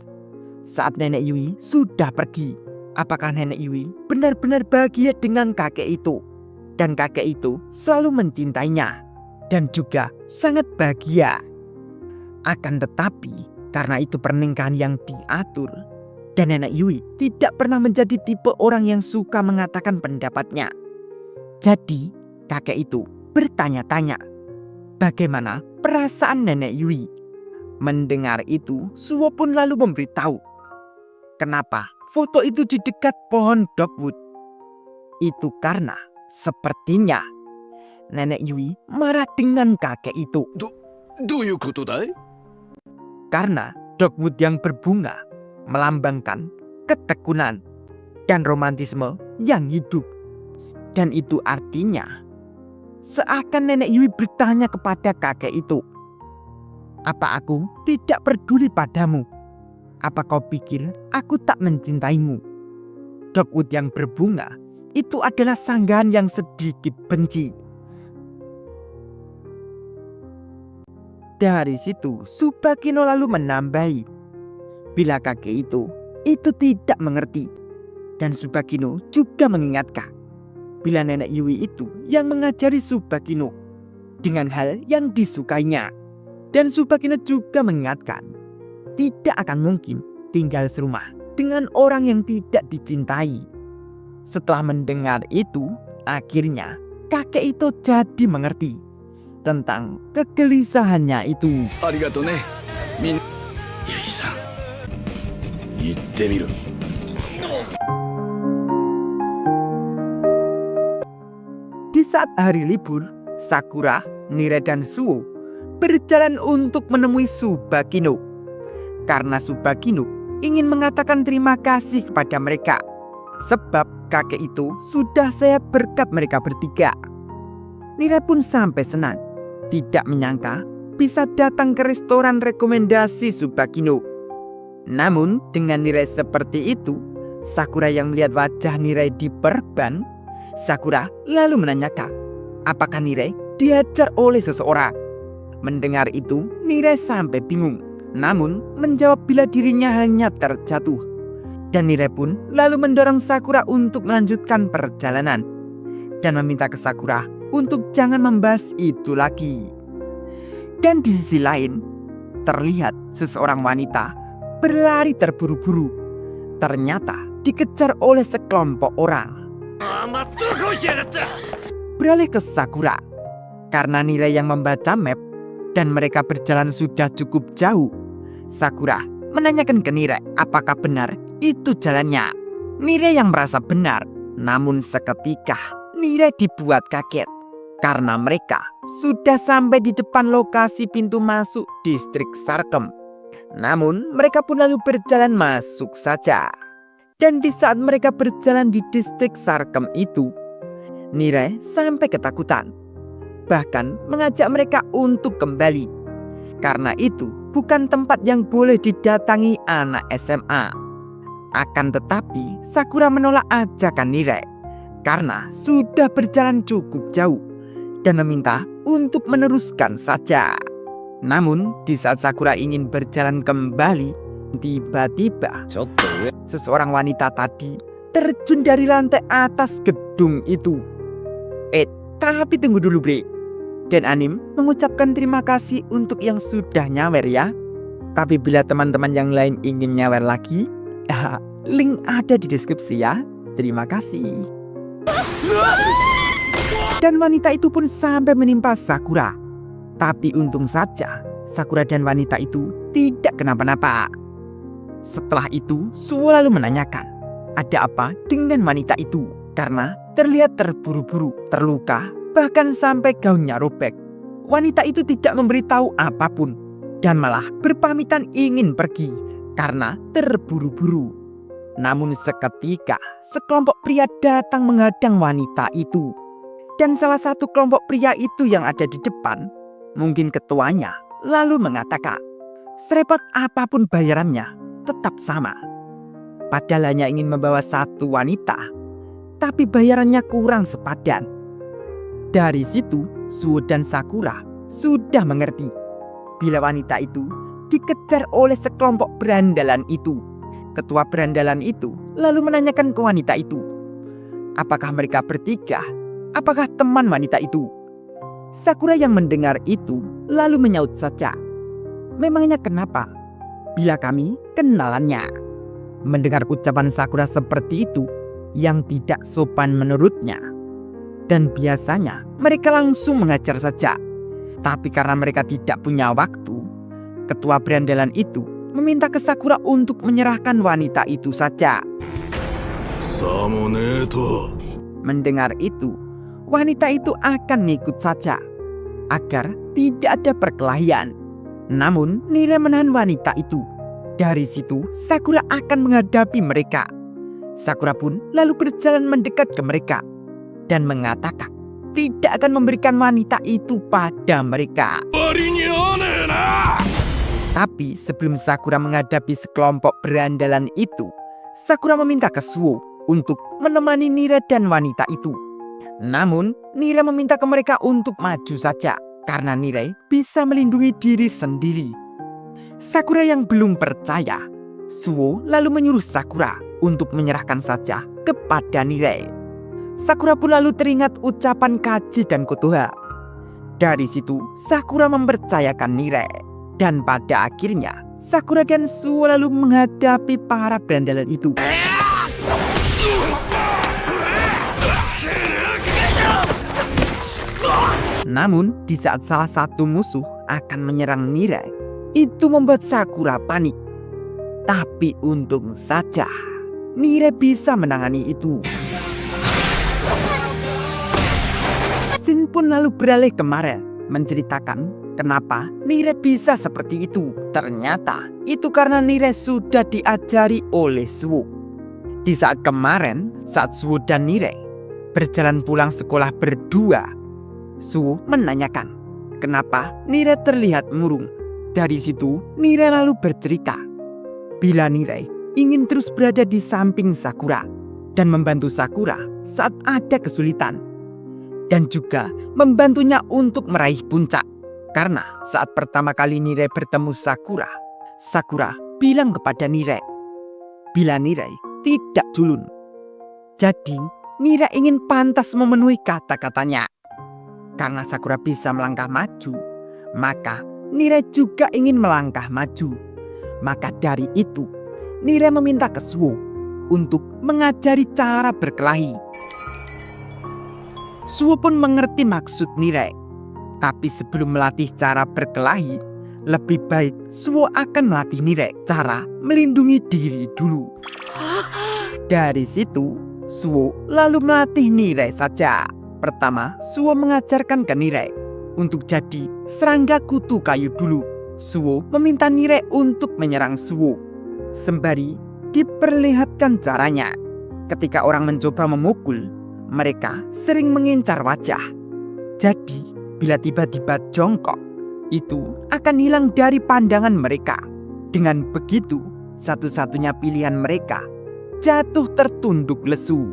Saat nenek Yui sudah pergi, apakah nenek Yui benar-benar bahagia dengan kakek itu? Dan kakek itu selalu mencintainya. Dan juga sangat bahagia. Akan tetapi, karena itu pernikahan yang diatur, dan nenek Yui tidak pernah menjadi tipe orang yang suka mengatakan pendapatnya. Jadi, kakek itu bertanya-tanya, bagaimana perasaan nenek Yui? Mendengar itu, Suwo pun lalu memberitahu, kenapa foto itu di dekat pohon dogwood. Itu karena sepertinya nenek Yui marah dengan kakek itu. どういうことだい？ Karena dogwood yang berbunga melambangkan ketekunan dan romantisme yang hidup. Dan itu artinya seakan nenek Yui bertanya kepada kakek itu, apa aku tidak peduli padamu? Apa kau pikir aku tak mencintaimu? Dogwood yang berbunga itu adalah sanggahan yang sedikit benci. Dari situ Tsubakino lalu menambahi, bila kakek itu tidak mengerti. Dan Tsubakino juga mengingatkan, bila nenek Yui itu yang mengajari Tsubakino dengan hal yang disukainya. Dan Tsubakino juga mengingatkan, tidak akan mungkin tinggal serumah dengan orang yang tidak dicintai. Setelah mendengar itu, akhirnya kakek itu jadi mengerti tentang kegelisahannya itu. ありがとね。みんな。ゆいさん。言ってみろ。 Di saat hari libur, Sakura, Nire, dan Suwo berjalan untuk menemui Tsubakino. Karena Tsubakino ingin mengatakan terima kasih kepada mereka. Sebab kakek itu sudah sehat berkat mereka bertiga. Nire pun sampai senang. Tidak menyangka bisa datang ke restoran rekomendasi Tsubakino. Namun dengan Nire seperti itu, Sakura yang melihat wajah Nire diperban, Sakura lalu menanyakan, apakah Nire diajar oleh seseorang? Mendengar itu, Nire sampai bingung. Namun menjawab bila dirinya hanya terjatuh. Dan Nire pun lalu mendorong Sakura untuk melanjutkan perjalanan. Dan meminta ke Sakura untuk jangan membahas itu lagi. Dan di sisi lain, terlihat seseorang wanita berlari terburu-buru. Ternyata dikejar oleh sekelompok orang. Beralih ke Sakura. Karena Nire yang membaca map dan mereka berjalan sudah cukup jauh, Sakura menanyakan ke Nire apakah benar itu jalannya. Nire yang merasa benar, namun seketika Nire dibuat kaget karena mereka sudah sampai di depan lokasi pintu masuk distrik Sarkem. Namun mereka pun lalu berjalan masuk saja. Dan di saat mereka berjalan di distrik Sarkem itu, Nire sampai ketakutan, bahkan mengajak mereka untuk kembali. Karena itu bukan tempat yang boleh didatangi anak SMA. Akan tetapi Sakura menolak ajakan Nire karena sudah berjalan cukup jauh dan meminta untuk meneruskan saja. Namun di saat Sakura ingin berjalan kembali, tiba-tiba ちょっと上 seseorang wanita tadi terjun dari lantai atas gedung itu. Tapi tunggu dulu Bre. Dan Anim mengucapkan terima kasih untuk yang sudah nyawer ya. Tapi bila teman-teman yang lain ingin nyawer lagi, link ada di deskripsi ya. Terima kasih. Dan wanita itu pun sampai menimpa Sakura. Tapi untung saja Sakura dan wanita itu tidak kenapa-napa. Setelah itu Suwo lalu menanyakan, ada apa dengan wanita itu? Karena terlihat terburu-buru, terluka, bahkan sampai gaunnya robek. Wanita itu tidak memberitahu apapun dan malah berpamitan ingin pergi karena terburu-buru. Namun seketika sekelompok pria datang menghadang wanita itu. Dan salah satu kelompok pria itu yang ada di depan, mungkin ketuanya, lalu mengatakan, serepot apapun bayarannya tetap sama. padahal hanya ingin membawa satu wanita, tapi bayarannya kurang sepadan. Dari situ, Suo dan Sakura sudah mengerti bila wanita itu dikejar oleh sekelompok berandalan itu. Ketua berandalan itu lalu menanyakan ke wanita itu, apakah mereka bertiga? Apakah teman wanita itu? Sakura yang mendengar itu lalu menyaut saja, memangnya kenapa? Bila kami kenalannya. Mendengar ucapan Sakura seperti itu yang tidak sopan menurutnya, dan biasanya mereka langsung mengajar saja. Tapi karena mereka tidak punya waktu, ketua berandalan itu meminta ke Sakura untuk menyerahkan wanita itu saja. Mendengar itu, wanita itu akan ngikut saja agar tidak ada perkelahian. Namun Nire menahan wanita itu. Dari situ Sakura akan menghadapi mereka. Sakura pun lalu berjalan mendekat ke mereka dan mengatakan tidak akan memberikan wanita itu pada mereka. Tapi sebelum Sakura menghadapi sekelompok berandalan itu, Sakura meminta ke Suo untuk menemani Nire dan wanita itu. Namun Nire meminta ke mereka untuk maju saja karena Nire bisa melindungi diri sendiri. Sakura yang belum percaya, Suo lalu menyuruh Sakura untuk menyerahkan saja kepada Nire. Sakura pun lalu teringat ucapan Kaji dan Kotoha. Dari situ Sakura mempercayakan Nire. Dan pada akhirnya Sakura dan Suo lalu menghadapi para berandalan itu. Namun di saat salah satu musuh akan menyerang Nire, itu membuat Sakura panik. Tapi untung saja Nire bisa menangani itu. Shin pun lalu beralih ke Mare menceritakan kenapa Nire bisa seperti itu. Ternyata itu karena Nire sudah diajari oleh Suo. Di saat kemarin, saat Suo dan Nire berjalan pulang sekolah berdua, Suo menanyakan kenapa Nire terlihat murung. Dari situ Nire lalu bercerita bila Nire ingin terus berada di samping Sakura dan membantu Sakura saat ada kesulitan, dan juga membantunya untuk meraih puncak. Karena saat pertama kali Nire bertemu Sakura, Sakura bilang kepada Nire bila Nire tidak culun. Jadi Nire ingin pantas memenuhi kata-katanya. Karena Sakura bisa melangkah maju, maka Nire juga ingin melangkah maju. Maka dari itu Nire meminta ke Suo untuk mengajari cara berkelahi. Suo pun mengerti maksud Nire. Tapi sebelum melatih cara berkelahi, lebih baik Suo akan melatih Nire cara melindungi diri dulu. Dari situ, Suo lalu melatih Nire saja. Pertama, Suo mengajarkan ke Nire untuk jadi serangga kutu kayu dulu. Suo meminta Nire untuk menyerang Suo. Sembari diperlihatkan caranya. Ketika orang mencoba memukul, mereka sering mengincar wajah. Jadi, bila tiba-tiba jongkok, itu akan hilang dari pandangan mereka. Dengan begitu, satu-satunya pilihan mereka jatuh tertunduk lesu.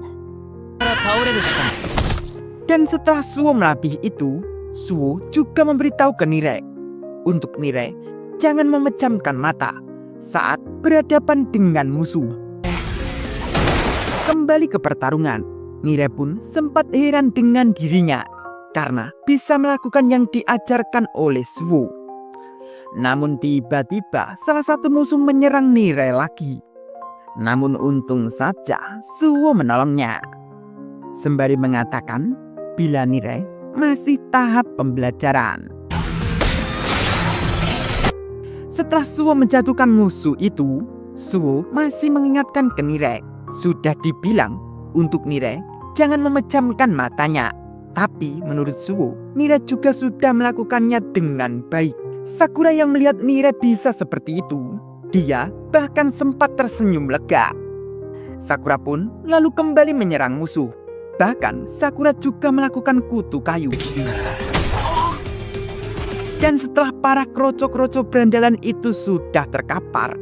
Dan setelah Suo melatih itu, Suo juga memberitahu ke Nire untuk Nire jangan memejamkan mata saat berhadapan dengan musuh. Kembali ke pertarungan, Nire pun sempat heran dengan dirinya karena bisa melakukan yang diajarkan oleh Suo. Namun tiba-tiba salah satu musuh menyerang Nire lagi. Namun untung saja Suo menolongnya. Sembari mengatakan bila Nire masih tahap pembelajaran. Setelah Suo menjatuhkan musuh itu, Suo masih mengingatkan ke Nire. Sudah dibilang untuk Nire jangan memejamkan matanya. Tapi menurut Suo, Nire juga sudah melakukannya dengan baik. Sakura yang melihat Nire bisa seperti itu, dia bahkan sempat tersenyum lega. Sakura pun lalu kembali menyerang musuh. Bahkan Sakura juga melakukan kutu kayu. Dan setelah para kroco-kroco berandalan itu sudah terkapar,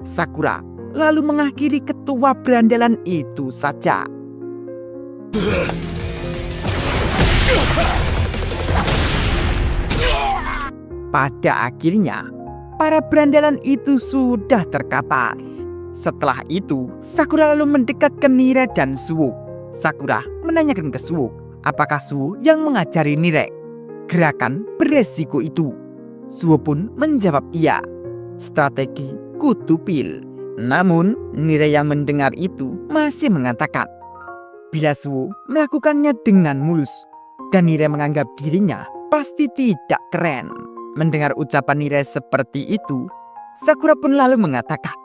Sakura lalu mengakhiri ketua berandalan itu saja. Pada akhirnya, para berandalan itu sudah terkapar. Setelah itu, Sakura lalu mendekat ke Nire dan Suwo. Sakura menanyakan ke Suwo, apakah Suwo yang mengajari Nire gerakan beresiko itu. Suwo pun menjawab iya. Strategi kutupil. Namun, Nire yang mendengar itu masih mengatakan, bila Suwo melakukannya dengan mulus, dan Nire menganggap dirinya pasti tidak keren. Mendengar ucapan Nire seperti itu, Sakura pun lalu mengatakan,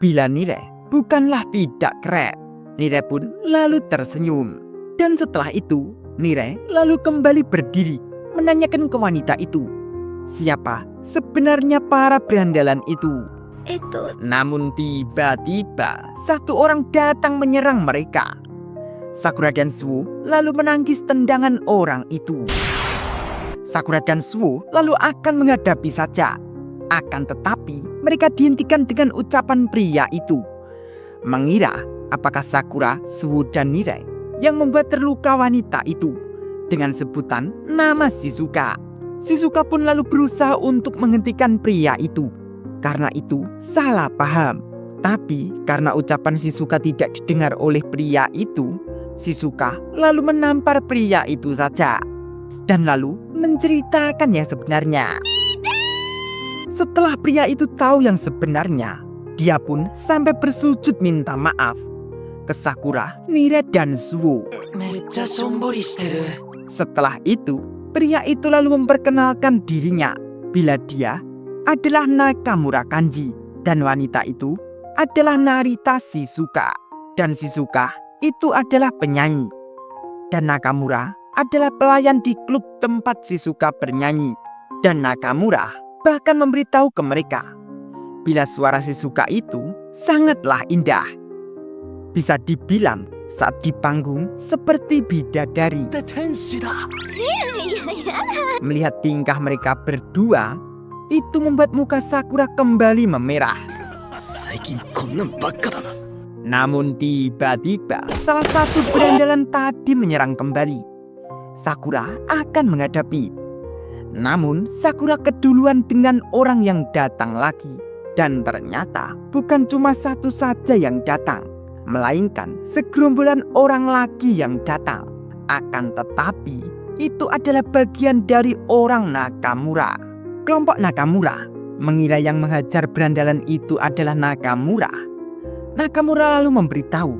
bila Nire bukanlah tidak keren. Nire pun lalu tersenyum. Dan setelah itu, Nire lalu kembali berdiri menanyakan ke wanita itu, siapa sebenarnya para berandalan itu. Namun tiba-tiba satu orang datang menyerang mereka. Sakura dan Suwo lalu menangkis tendangan orang itu. Sakura dan Suwo lalu akan menghadapi saja. Akan tetapi mereka dihentikan dengan ucapan pria itu. Mengira apakah Sakura, Suwo dan Nire yang membuat terluka wanita itu dengan sebutan nama Shizuka. Shizuka pun lalu berusaha untuk menghentikan pria itu. Karena itu salah paham. Tapi karena ucapan Shizuka tidak didengar oleh pria itu, Shizuka lalu menampar pria itu saja. Dan lalu menceritakan yang sebenarnya. Setelah pria itu tahu yang sebenarnya, dia pun sampai bersujud minta maaf ke Sakura, Nire dan Suwo. Setelah itu, pria itu lalu memperkenalkan dirinya bila dia adalah Nakamura Kanji dan wanita itu adalah Narita Shizuka. Dan Shizuka itu adalah penyanyi. Dan Nakamura adalah pelayan di klub tempat Shizuka bernyanyi. Dan Nakamura bahkan memberitahu ke mereka bila suara Shizuka itu sangatlah indah. Bisa dibilang saat di panggung seperti bidadari. Melihat tingkah mereka berdua, itu membuat muka Sakura kembali memerah. Namun tiba-tiba salah satu berandalan tadi menyerang kembali. Sakura akan menghadapi. Namun Sakura keduluan dengan orang yang datang lagi. Dan ternyata bukan cuma satu saja yang datang, melainkan segerombolan orang lagi yang datang. Akan tetapi itu adalah bagian dari orang Nakamura. Kelompok Nakamura mengira yang menghajar berandalan itu adalah Nakamura. Nakamura lalu memberitahu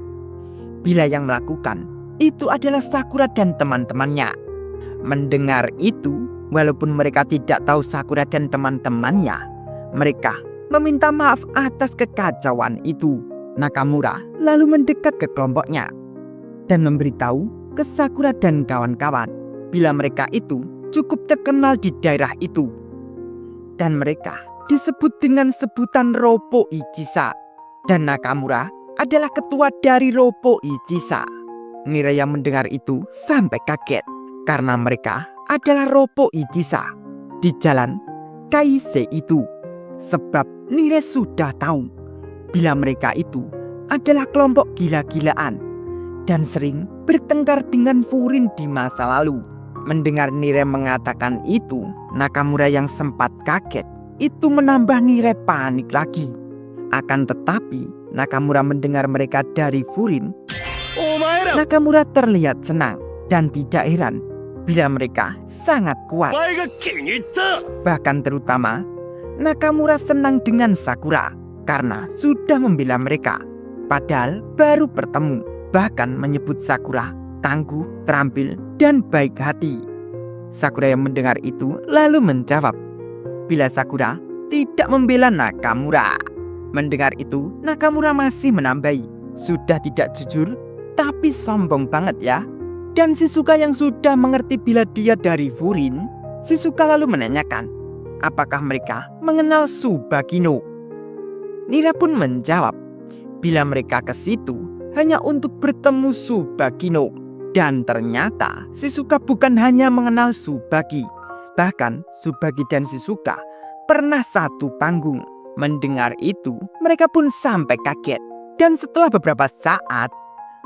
bila yang melakukan itu adalah Sakura dan teman-temannya. Mendengar itu, walaupun mereka tidak tahu Sakura dan teman-temannya, mereka meminta maaf atas kekacauan itu. Nakamura lalu mendekat ke kelompoknya dan memberitahu ke Sakura dan kawan-kawan bila mereka itu cukup terkenal di daerah itu. Dan mereka disebut dengan sebutan Roppo Ichisa. Dan Nakamura adalah ketua dari Roppo Ichisa. Nire yang mendengar itu sampai kaget karena mereka adalah Roppo Ichisa di jalan Kaise itu. Sebab Nire sudah tahu bila mereka itu adalah kelompok gila-gilaan dan sering bertengkar dengan Furin di masa lalu. Mendengar Nire mengatakan itu, Nakamura yang sempat kaget itu menambah Nire panik lagi. Akan tetapi Nakamura mendengar mereka dari Furin, Nakamura terlihat senang dan tidak heran bila mereka sangat kuat. Bahkan terutama Nakamura senang dengan Sakura karena sudah membela mereka. Padahal baru bertemu, bahkan menyebut Sakura tangguh, terampil, dan baik hati. Sakura yang mendengar itu lalu menjawab bila Sakura tidak membela Nakamura. Mendengar itu, Nakamura masih menambahi, sudah tidak jujur, tapi sombong banget ya. Dan Shizuka yang sudah mengerti bila dia dari Furin, Shizuka lalu menanyakan, apakah mereka mengenal Tsubakino? Nira pun menjawab, bila mereka ke situ hanya untuk bertemu Tsubakino. Dan ternyata Shizuka bukan hanya mengenal Tsubaki, bahkan Tsubaki dan Shizuka pernah satu panggung. Mendengar itu, mereka pun sampai kaget. Dan setelah beberapa saat,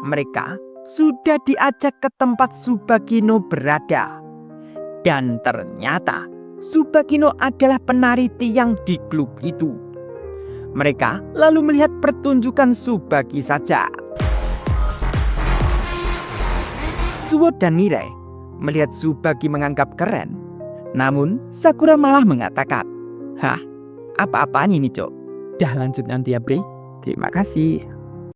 mereka sudah diajak ke tempat Tsubakino berada. Dan ternyata Tsubakino adalah penari tiang di klub itu. Mereka lalu melihat pertunjukan Tsubaki saja. Suwo dan Mirai melihat Tsubaki menganggap keren. Namun Sakura malah mengatakan, "Hah, apa-apaan ini, Cok? Dah lanjut nanti ya, Bre. Terima kasih."